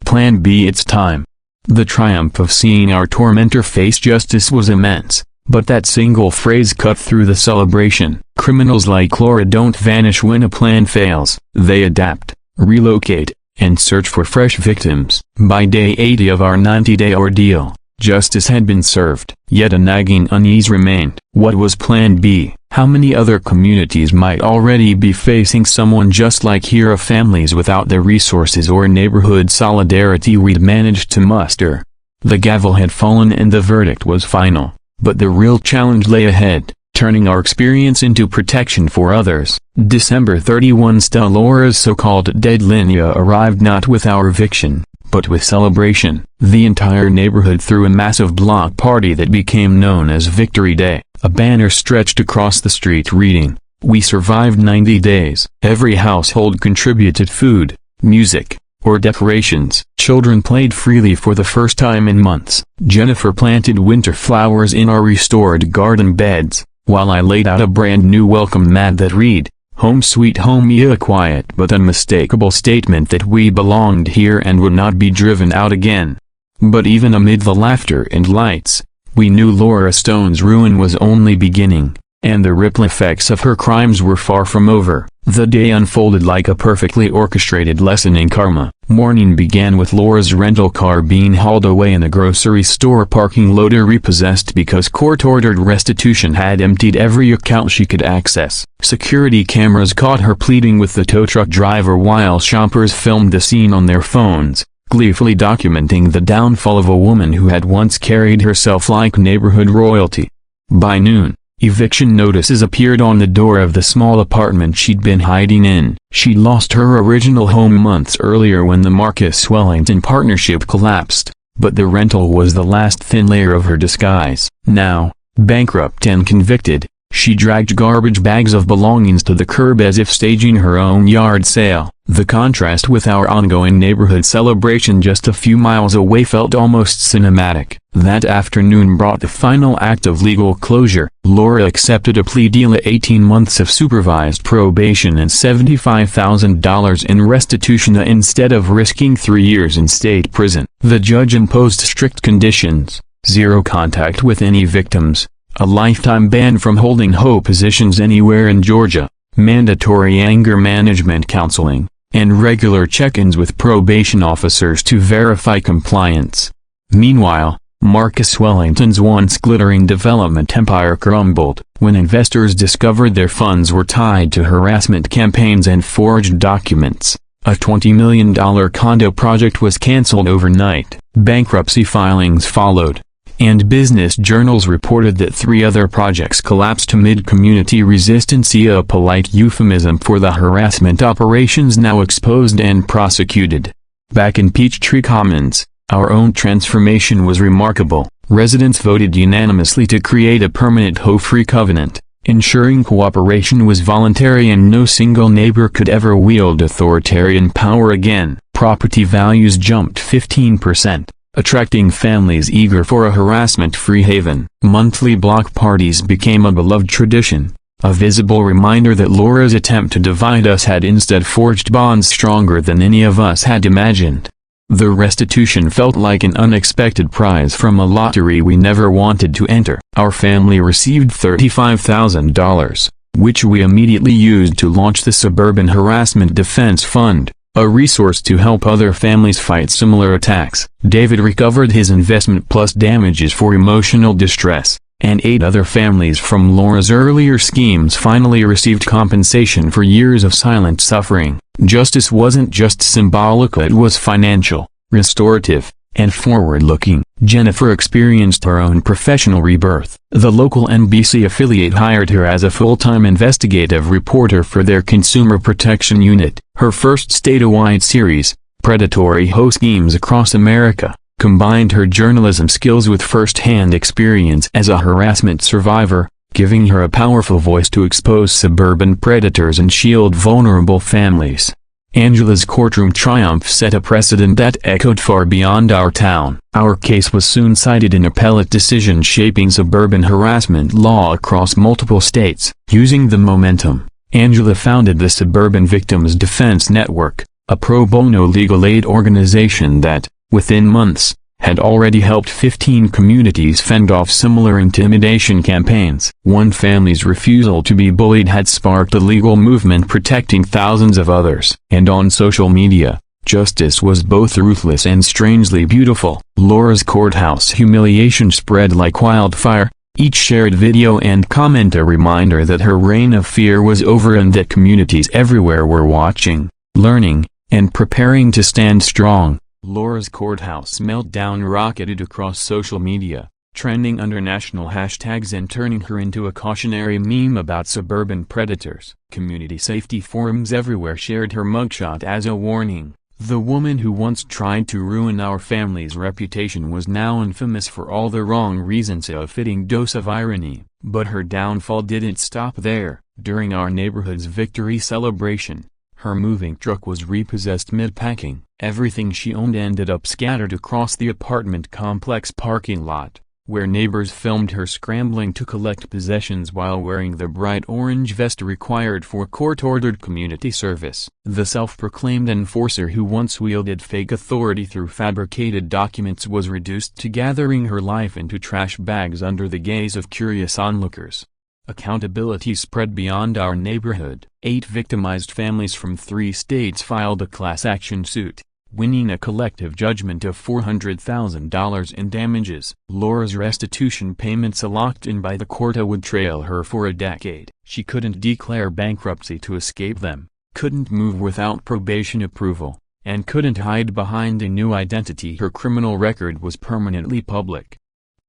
Plan B, it's time. The triumph of seeing our tormentor face justice was immense. But that single phrase cut through the celebration. Criminals like Laura don't vanish when a plan fails. They adapt, relocate, and search for fresh victims. By day 80 of our 90-day ordeal, justice had been served. Yet a nagging unease remained. What was Plan B? How many other communities might already be facing someone just like here, families without the resources or neighborhood solidarity we'd managed to muster? The gavel had fallen and the verdict was final. But the real challenge lay ahead, turning our experience into protection for others. December 31, Laura's so-called deadline arrived not with our eviction, but with celebration. The entire neighborhood threw a massive block party that became known as Victory Day. A banner stretched across the street reading, "We survived 90 days." Every household contributed food, music, or decorations. Children played freely for the first time in months. Jennifer planted winter flowers in our restored garden beds, while I laid out a brand new welcome mat that read, "Home Sweet Home." A quiet but unmistakable statement that we belonged here and would not be driven out again. But even amid the laughter and lights, we knew Laura Stone's ruin was only beginning, and the ripple effects of her crimes were far from over. The day unfolded like a perfectly orchestrated lesson in karma. Morning began with Laura's rental car being hauled away in a grocery store parking lot repossessed because court-ordered restitution had emptied every account she could access. Security cameras caught her pleading with the tow truck driver while shoppers filmed the scene on their phones, gleefully documenting the downfall of a woman who had once carried herself like neighborhood royalty. By noon, eviction notices appeared on the door of the small apartment she'd been hiding in. She'd lost her original home months earlier when the Marcus Wellington partnership collapsed, but the rental was the last thin layer of her disguise. Now, bankrupt and convicted, she dragged garbage bags of belongings to the curb as if staging her own yard sale. The contrast with our ongoing neighborhood celebration just a few miles away felt almost cinematic. That afternoon brought the final act of legal closure. Laura accepted a plea deal at 18 months of supervised probation and $75,000 in restitution instead of risking 3 years in state prison. The judge imposed strict conditions: zero contact with any victims, a lifetime ban from holding HOA positions anywhere in Georgia, mandatory anger management counseling, and regular check-ins with probation officers to verify compliance. Meanwhile, Marcus Wellington's once glittering development empire crumbled when investors discovered their funds were tied to harassment campaigns and forged documents. A $20 million condo project was canceled overnight. Bankruptcy filings followed, and business journals reported that 3 other projects collapsed amid community resistance, a polite euphemism for the harassment operations now exposed and prosecuted. Back in Peachtree Commons, our own transformation was remarkable. Residents voted unanimously to create a permanent HOA-free covenant, ensuring cooperation was voluntary and no single neighbor could ever wield authoritarian power again. Property values jumped 15%. Attracting families eager for a harassment-free haven. Monthly block parties became a beloved tradition, a visible reminder that Laura's attempt to divide us had instead forged bonds stronger than any of us had imagined. The restitution felt like an unexpected prize from a lottery we never wanted to enter. Our family received $35,000, which we immediately used to launch the Suburban Harassment Defense Fund, a resource to help other families fight similar attacks. David recovered his investment plus damages for emotional distress, and 8 other families from Laura's earlier schemes finally received compensation for years of silent suffering. Justice wasn't just symbolic, it was financial, restorative, and forward-looking. Jennifer experienced her own professional rebirth. The local NBC affiliate hired her as a full-time investigative reporter for their consumer protection unit. Her first statewide series, Predatory HOA Schemes Across America, combined her journalism skills with first-hand experience as a harassment survivor, giving her a powerful voice to expose suburban predators and shield vulnerable families. Angela's courtroom triumph set a precedent that echoed far beyond our town. Our case was soon cited in appellate decisions shaping suburban harassment law across multiple states. Using the momentum, Angela founded the Suburban Victims Defense Network, a pro bono legal aid organization that, within months, had already helped 15 communities fend off similar intimidation campaigns. One family's refusal to be bullied had sparked a legal movement protecting thousands of others. And on social media, justice was both ruthless and strangely beautiful. Laura's courthouse humiliation spread like wildfire, each shared video and comment a reminder that her reign of fear was over and that communities everywhere were watching, learning, and preparing to stand strong. Laura's courthouse meltdown rocketed across social media, trending under national hashtags and turning her into a cautionary meme about suburban predators. Community safety forums everywhere shared her mugshot as a warning. The woman who once tried to ruin our family's reputation was now infamous for all the wrong reasons, a fitting dose of irony. But her downfall didn't stop there. During our neighborhood's victory celebration, her moving truck was repossessed mid-packing. Everything she owned ended up scattered across the apartment complex parking lot, where neighbors filmed her scrambling to collect possessions while wearing the bright orange vest required for court-ordered community service. The self-proclaimed enforcer who once wielded fake authority through fabricated documents was reduced to gathering her life into trash bags under the gaze of curious onlookers. Accountability spread beyond our neighborhood. 8 victimized families from 3 states filed a class action suit, winning a collective judgment of $400,000 in damages. Laura's restitution payments, locked in by the court, would trail her for a decade. She couldn't declare bankruptcy to escape them, couldn't move without probation approval, and couldn't hide behind a new identity. Her criminal record was permanently public.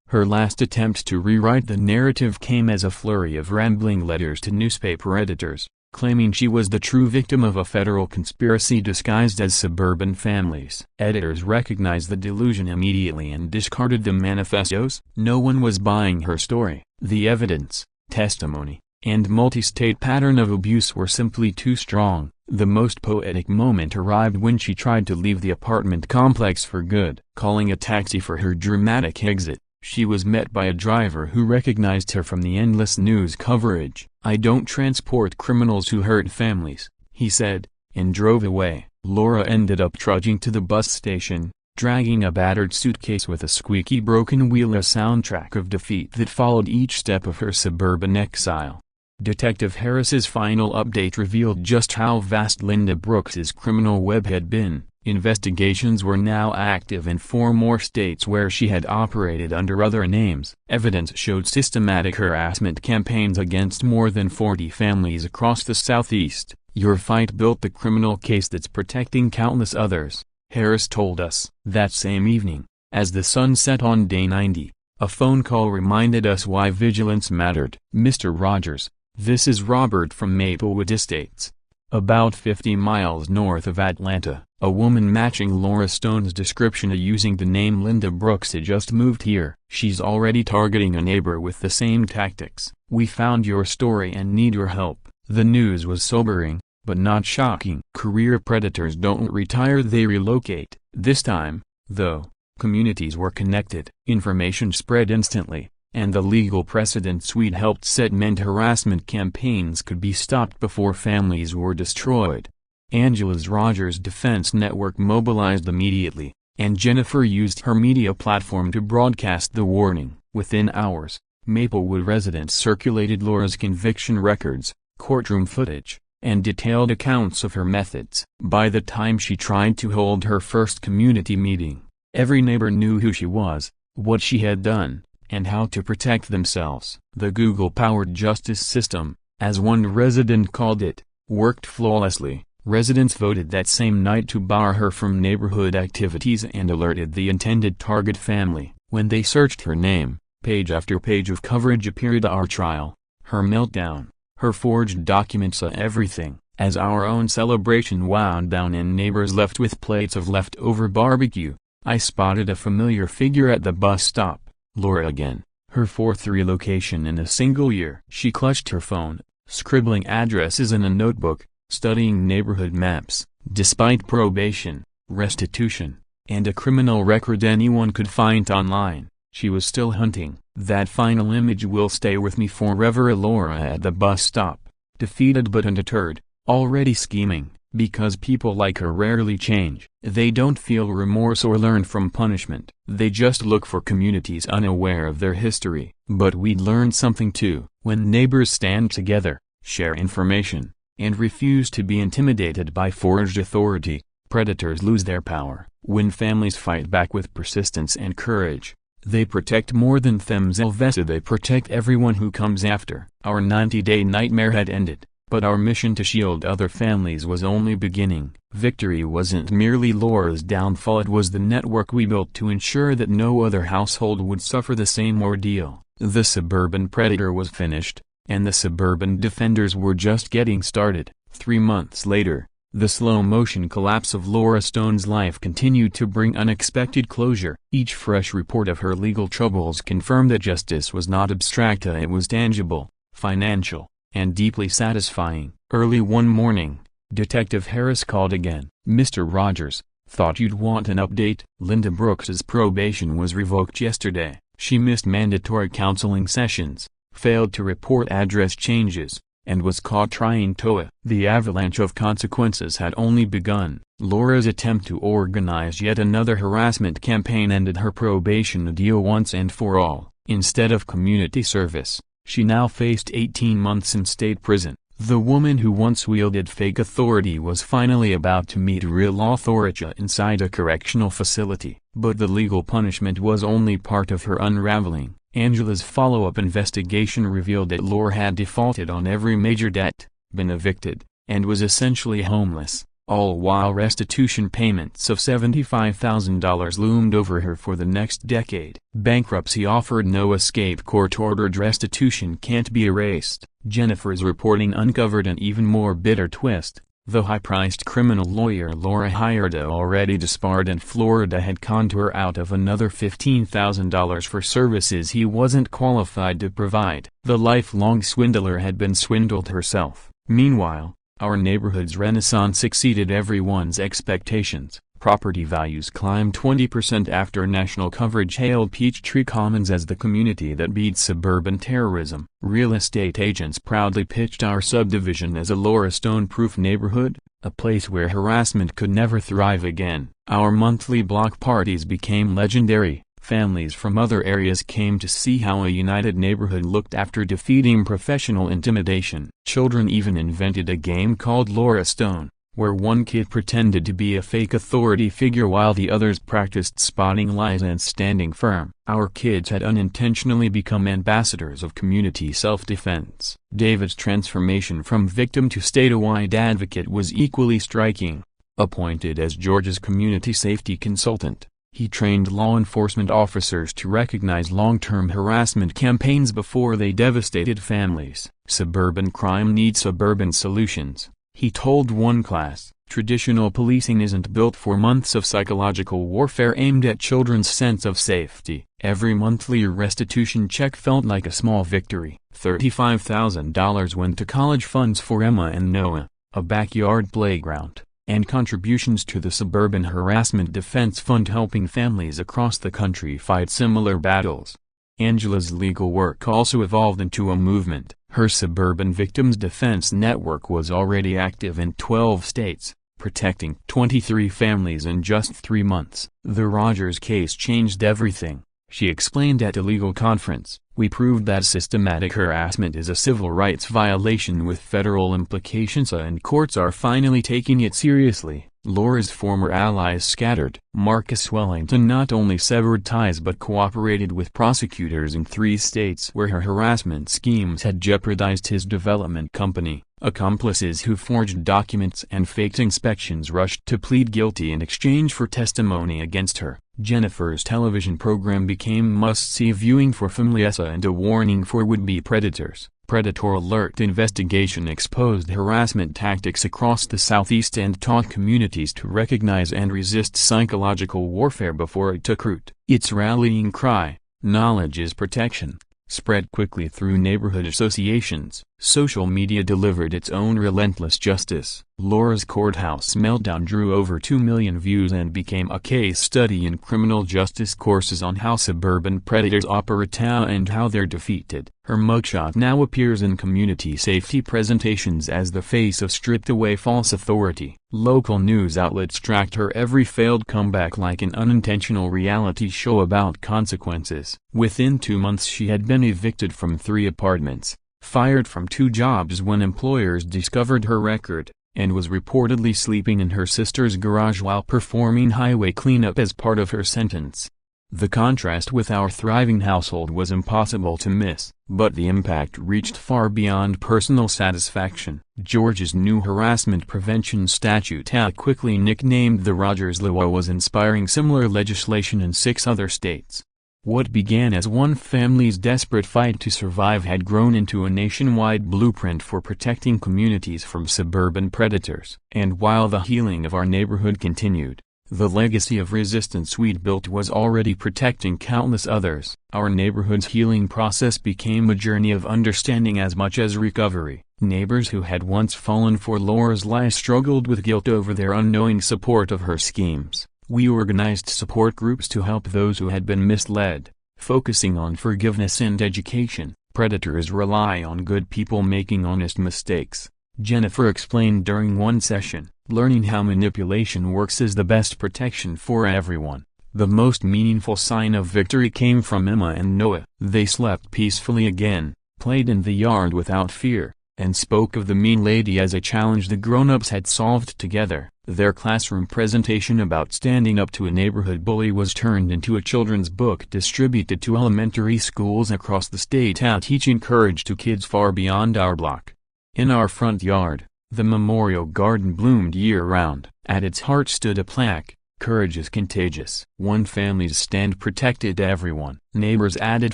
Her last attempt to rewrite the narrative came as a flurry of rambling letters to newspaper editors, claiming she was the true victim of a federal conspiracy disguised as suburban families. Editors recognized the delusion immediately and discarded the manifestos. No one was buying her story. The evidence, testimony, and multi-state pattern of abuse were simply too strong. The most poetic moment arrived when she tried to leave the apartment complex for good. Calling a taxi for her dramatic exit, she was met by a driver who recognized her from the endless news coverage. "I don't transport criminals who hurt families," he said, and drove away. Laura ended up trudging to the bus station, dragging a battered suitcase with a squeaky broken wheel, a soundtrack of defeat that followed each step of her suburban exile. Detective Harris's final update revealed just how vast Linda Brooks's criminal web had been. Investigations were now active in 4 more states where she had operated under other names. Evidence showed systematic harassment campaigns against more than 40 families across the Southeast. "Your fight built the criminal case that's protecting countless others," Harris told us. That same evening, as the sun set on day 90, a phone call reminded us why vigilance mattered. "Mr. Rogers, this is Robert from Maplewood Estates, about 50 miles north of Atlanta." A woman matching Laura Stone's description using the name Linda Brooks had just moved here. "She's already targeting a neighbor with the same tactics. We found your story and need your help." The news was sobering, but not shocking. Career predators don't retire, they relocate. This time, though, communities were connected. Information spread instantly, and the legal precedents we'd helped set meant harassment campaigns could be stopped before families were destroyed. Angela's Rogers Defense Network mobilized immediately, and Jennifer used her media platform to broadcast the warning. Within hours, Maplewood residents circulated Laura's conviction records, courtroom footage, and detailed accounts of her methods. By the time she tried to hold her first community meeting, every neighbor knew who she was, what she had done, and how to protect themselves. The Google-powered justice system, as one resident called it, worked flawlessly. Residents voted that same night to bar her from neighborhood activities and alerted the intended target family. When they searched her name, page after page of coverage appeared: our trial, her meltdown, her forged documents, everything. As our own celebration wound down and neighbors left with plates of leftover barbecue, I spotted a familiar figure at the bus stop. Laura again, her 4th relocation in a single year. She clutched her phone, scribbling addresses in a notebook, studying neighborhood maps. Despite probation, restitution, and a criminal record anyone could find online, she was still hunting. That final image will stay with me forever. Laura at the bus stop, defeated but undeterred, already scheming, because people like her rarely change. They don't feel remorse or learn from punishment. They just look for communities unaware of their history. But we'd learned something too. When neighbors stand together, share information, and refuse to be intimidated by forged authority, predators lose their power. When families fight back with persistence and courage, they protect more than themselves, they protect everyone who comes after. Our 90-day nightmare had ended, but our mission to shield other families was only beginning. Victory wasn't merely Laura's downfall, it was the network we built to ensure that no other household would suffer the same ordeal. The suburban predator was finished, and the suburban defenders were just getting started. 3 months later, The slow-motion collapse of Laura Stone's life continued to bring unexpected closure. Each fresh report of her legal troubles confirmed that justice was not abstract, it was tangible, financial, and deeply satisfying. Early one morning, Detective Harris called again. "Mr. Rogers, thought you'd want an update." Linda Brooks's probation was revoked yesterday. She missed mandatory counseling sessions, failed to report address changes, and was caught trying TOA. The avalanche of consequences had only begun. Laura's attempt to organize yet another harassment campaign ended her probation deal once and for all. Instead of community service, she now faced 18 months in state prison. The woman who once wielded fake authority was finally about to meet real authority inside a correctional facility. But the legal punishment was only part of her unraveling. Angela's follow-up investigation revealed that Laura had defaulted on every major debt, been evicted, and was essentially homeless, all while restitution payments of $75,000 loomed over her for the next decade. Bankruptcy offered no escape. Court-ordered restitution can't be erased. Jennifer's reporting uncovered an even more bitter twist. The high-priced criminal lawyer Laura hired already disbarred in Florida had conned her out of another $15,000 for services he wasn't qualified to provide. The lifelong swindler had been swindled herself. Meanwhile, our neighborhood's renaissance exceeded everyone's expectations. Property values climbed 20% after national coverage hailed Peachtree Commons as the community that beats suburban terrorism. Real estate agents proudly pitched our subdivision as a Laura Stone-proof neighborhood, a place where harassment could never thrive again. Our monthly block parties became legendary. Families from other areas came to see how a united neighborhood looked after defeating professional intimidation. Children even invented a game called Laura Stone, where one kid pretended to be a fake authority figure while the others practiced spotting lies and standing firm. Our kids had unintentionally become ambassadors of community self-defense. David's transformation from victim to statewide advocate was equally striking. Appointed as Georgia's community safety consultant, he trained law enforcement officers to recognize long-term harassment campaigns before they devastated families. Suburban crime needs suburban solutions, he told one class. Traditional policing isn't built for months of psychological warfare aimed at children's sense of safety. Every monthly restitution check felt like a small victory. $35,000 went to college funds for Emma and Noah, a backyard playground, and contributions to the Suburban Harassment Defense Fund, helping families across the country fight similar battles. Angela's legal work also evolved into a movement. Her Suburban Victims Defense Network was already active in 12 states, protecting 23 families in just 3 months. The Rogers case changed everything, she explained at a legal conference. We proved that systematic harassment is a civil rights violation with federal implications, and courts are finally taking it seriously. Laura's former allies scattered. Marcus Wellington not only severed ties but cooperated with prosecutors in 3 states where her harassment schemes had jeopardized his development company. Accomplices who forged documents and faked inspections rushed to plead guilty in exchange for testimony against her. Jennifer's television program became must-see viewing for families and a warning for would-be predators. Predator Alert investigation exposed harassment tactics across the Southeast and taught communities to recognize and resist psychological warfare before it took root. Its rallying cry, "Knowledge is protection," spread quickly through neighborhood associations. Social media delivered its own relentless justice. Laura's courthouse meltdown drew over 2 million views and became a case study in criminal justice courses on how suburban predators operate and how they're defeated. Her mugshot now appears in community safety presentations as the face of stripped-away false authority. Local news outlets tracked her every failed comeback like an unintentional reality show about consequences. Within 2 months she had been evicted from 3 apartments, fired from 2 jobs when employers discovered her record, and was reportedly sleeping in her sister's garage while performing highway cleanup as part of her sentence. The contrast with our thriving household was impossible to miss, but the impact reached far beyond personal satisfaction. Georgia's new harassment prevention statute, quickly nicknamed the Rogers Law, was inspiring similar legislation in 6 other states. What began as one family's desperate fight to survive had grown into a nationwide blueprint for protecting communities from suburban predators. And while the healing of our neighborhood continued, the legacy of resistance we'd built was already protecting countless others. Our neighborhood's healing process became a journey of understanding as much as recovery. Neighbors who had once fallen for Laura's lies struggled with guilt over their unknowing support of her schemes. We organized support groups to help those who had been misled, focusing on forgiveness and education. Predators rely on good people making honest mistakes, Jennifer explained during one session. Learning how manipulation works is the best protection for everyone. The most meaningful sign of victory came from Emma and Noah. They slept peacefully again, played in the yard without fear, and spoke of the mean lady as a challenge the grown-ups had solved together. Their classroom presentation about standing up to a neighborhood bully was turned into a children's book distributed to elementary schools across the state, teaching courage to kids far beyond our block. In our front yard, the memorial garden bloomed year-round. At its heart stood a plaque, "Courage is contagious." One family's stand protected everyone. Neighbors added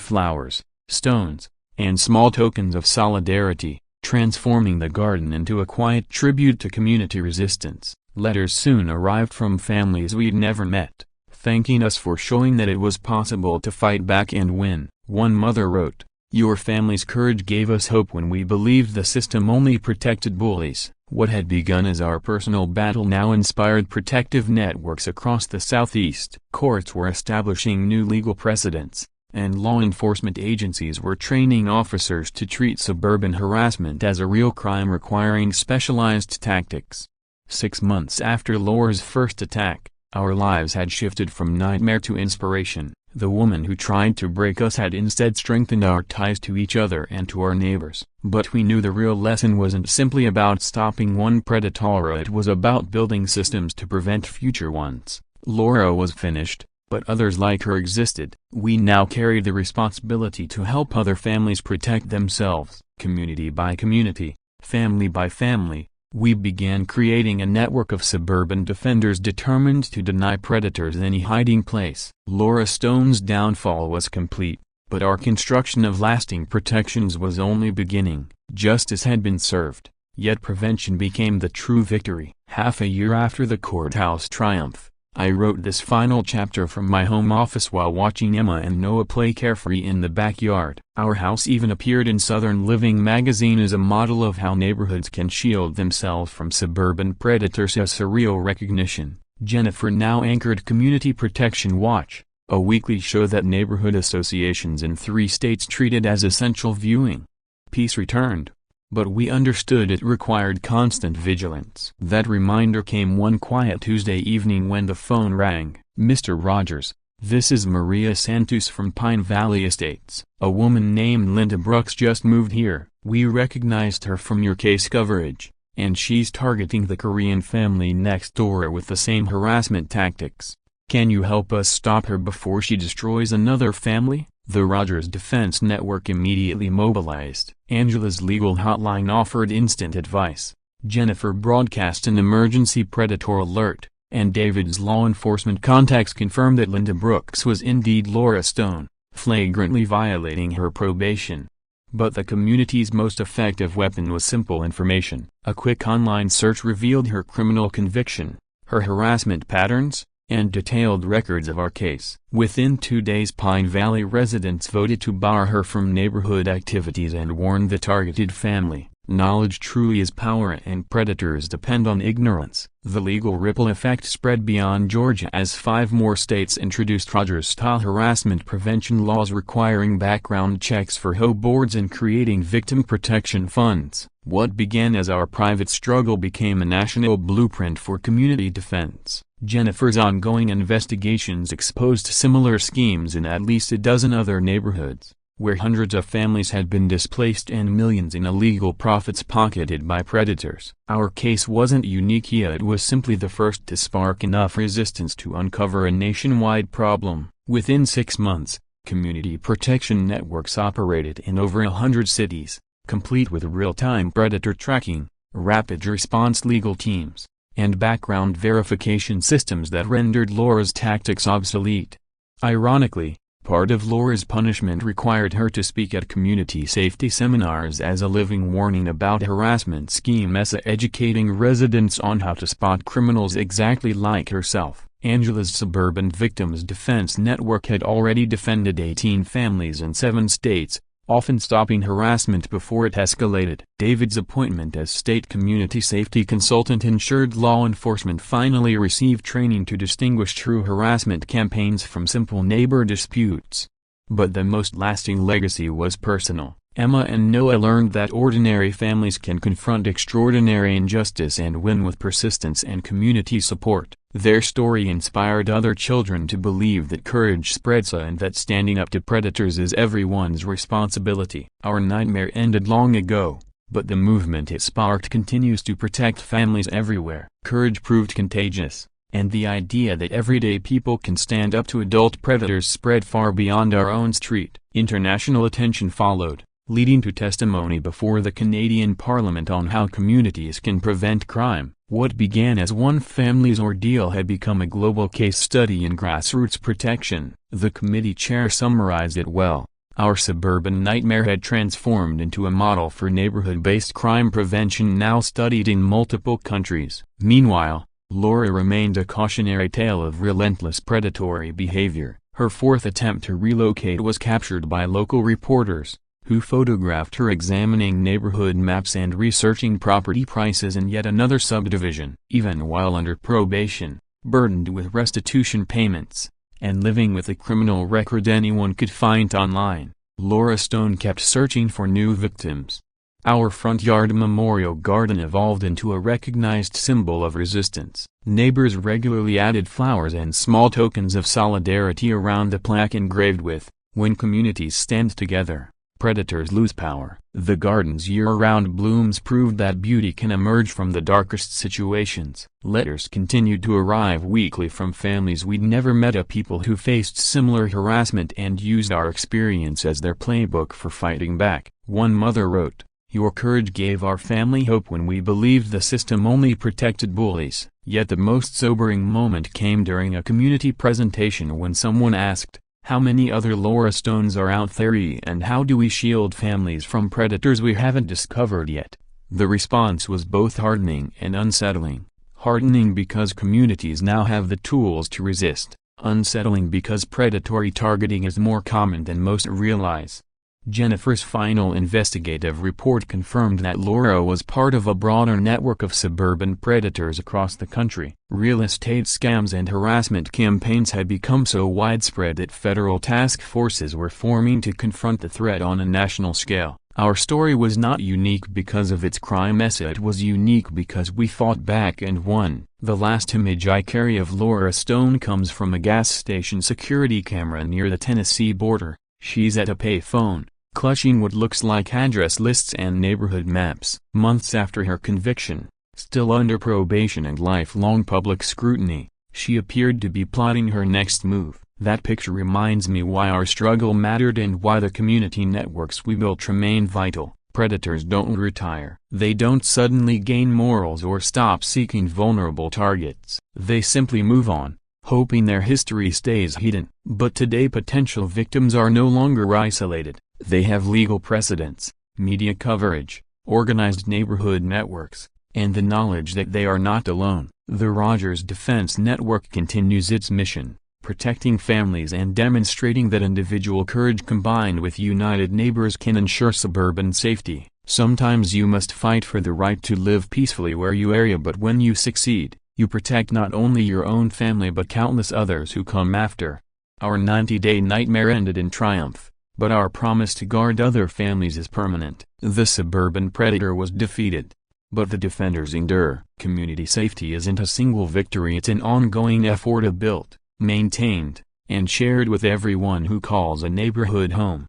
flowers, stones, and small tokens of solidarity, transforming the garden into a quiet tribute to community resistance. Letters soon arrived from families we'd never met, thanking us for showing that it was possible to fight back and win. One mother wrote, "Your family's courage gave us hope when we believed the system only protected bullies." What had begun as our personal battle now inspired protective networks across the Southeast. Courts were establishing new legal precedents, and law enforcement agencies were training officers to treat suburban harassment as a real crime requiring specialized tactics. 6 months after Laura's first attack, our lives had shifted from nightmare to inspiration. The woman who tried to break us had instead strengthened our ties to each other and to our neighbors. But we knew the real lesson wasn't simply about stopping one predator, it was about building systems to prevent future ones. Laura was finished, but others like her existed. We now carried the responsibility to help other families protect themselves. Community by community, family by family, we began creating a network of suburban defenders determined to deny predators any hiding place. Laura Stone's downfall was complete, but our construction of lasting protections was only beginning. Justice had been served, yet prevention became the true victory. Half a year after the courthouse triumph, I wrote this final chapter from my home office while watching Emma and Noah play carefree in the backyard. Our house even appeared in Southern Living magazine as a model of how neighborhoods can shield themselves from suburban predators. A surreal recognition. Jennifer now anchored Community Protection Watch, a weekly show that neighborhood associations in 3 states treated as essential viewing. Peace returned, but we understood it required constant vigilance. That reminder came one quiet Tuesday evening when the phone rang. "Mr. Rogers, this is Maria Santos from Pine Valley Estates. A woman named Linda Brooks just moved here. We recognized her from your case coverage, and she's targeting the Korean family next door with the same harassment tactics. Can you help us stop her before she destroys another family?" The Rogers Defense Network immediately mobilized. Angela's legal hotline offered instant advice. Jennifer broadcast an emergency predator alert, and David's law enforcement contacts confirmed that Linda Brooks was indeed Laura Stone, flagrantly violating her probation. But the community's most effective weapon was simple information. A quick online search revealed her criminal conviction, her harassment patterns, and detailed records of our case. Within 2 days, Pine Valley residents voted to bar her from neighborhood activities and warned the targeted family, "Knowledge truly is power and predators depend on ignorance." The legal ripple effect spread beyond Georgia as 5 more states introduced Rogers-style harassment prevention laws requiring background checks for HOA boards and creating victim protection funds. What began as our private struggle became a national blueprint for community defense. Jennifer's ongoing investigations exposed similar schemes in at least a dozen other neighborhoods, where hundreds of families had been displaced and millions in illegal profits pocketed by predators. Our case wasn't unique here, it was simply the first to spark enough resistance to uncover a nationwide problem. Within 6 months, community protection networks operated in over 100 cities, complete with real-time predator tracking, rapid response legal teams, and background verification systems that rendered Laura's tactics obsolete. Ironically, Part of Laura's punishment required her to speak at community safety seminars as a living warning about harassment schemes, educating residents on how to spot criminals exactly like herself. Angela's Suburban Victims Defense Network had already defended 18 families in 7 states, often stopping harassment before it escalated. David's appointment as state community safety consultant ensured law enforcement finally received training to distinguish true harassment campaigns from simple neighbor disputes. But the most lasting legacy was personal. Emma and Noah learned that ordinary families can confront extraordinary injustice and win with persistence and community support. Their story inspired other children to believe that courage spreads and that standing up to predators is everyone's responsibility. Our nightmare ended long ago, but the movement it sparked continues to protect families everywhere. Courage proved contagious, and the idea that everyday people can stand up to adult predators spread far beyond our own street. International attention followed, leading to testimony before the Canadian Parliament on how communities can prevent crime. What began as one family's ordeal had become a global case study in grassroots protection. The committee chair summarized it well. Our suburban nightmare had transformed into a model for neighborhood-based crime prevention now studied in multiple countries. Meanwhile, Laura remained a cautionary tale of relentless predatory behavior. Her 4th attempt to relocate was captured by local reporters, who photographed her examining neighborhood maps and researching property prices in yet another subdivision. Even while under probation, burdened with restitution payments, and living with a criminal record anyone could find online, Laura Stone kept searching for new victims. Our front yard memorial garden evolved into a recognized symbol of resistance. Neighbors regularly added flowers and small tokens of solidarity around the plaque engraved with, "When communities stand together, predators lose power." The garden's year-round blooms proved that beauty can emerge from the darkest situations. Letters continued to arrive weekly from families we'd never met, people who faced similar harassment and used our experience as their playbook for fighting back. One mother wrote, "Your courage gave our family hope when we believed the system only protected bullies." Yet the most sobering moment came during a community presentation when someone asked, "How many other Laura Stones are out there, and how do we shield families from predators we haven't discovered yet?" The response was both heartening and unsettling. Heartening because communities now have the tools to resist, unsettling because predatory targeting is more common than most realize. Jennifer's final investigative report confirmed that Laura was part of a broader network of suburban predators across the country. Real estate scams and harassment campaigns had become so widespread that federal task forces were forming to confront the threat on a national scale. Our story was not unique because of its crime, it was unique because we fought back and won. The last image I carry of Laura Stone comes from a gas station security camera near the Tennessee border. She's at a payphone, clutching what looks like address lists and neighborhood maps. Months after her conviction, still under probation and lifelong public scrutiny, she appeared to be plotting her next move. That picture reminds me why our struggle mattered and why the community networks we built remain vital. Predators don't retire. They don't suddenly gain morals or stop seeking vulnerable targets. They simply move on, hoping their history stays hidden. But today potential victims are no longer isolated. They have legal precedents, media coverage, organized neighborhood networks, and the knowledge that they are not alone. The Rogers Defense Network continues its mission, protecting families and demonstrating that individual courage combined with united neighbors can ensure suburban safety. Sometimes you must fight for the right to live peacefully where you are, but when you succeed, you protect not only your own family but countless others who come after. Our 90-day nightmare ended in triumph, but our promise to guard other families is permanent. The suburban predator was defeated, but the defenders endure. Community safety isn't a single victory, it's an ongoing effort built, maintained, and shared with everyone who calls a neighborhood home.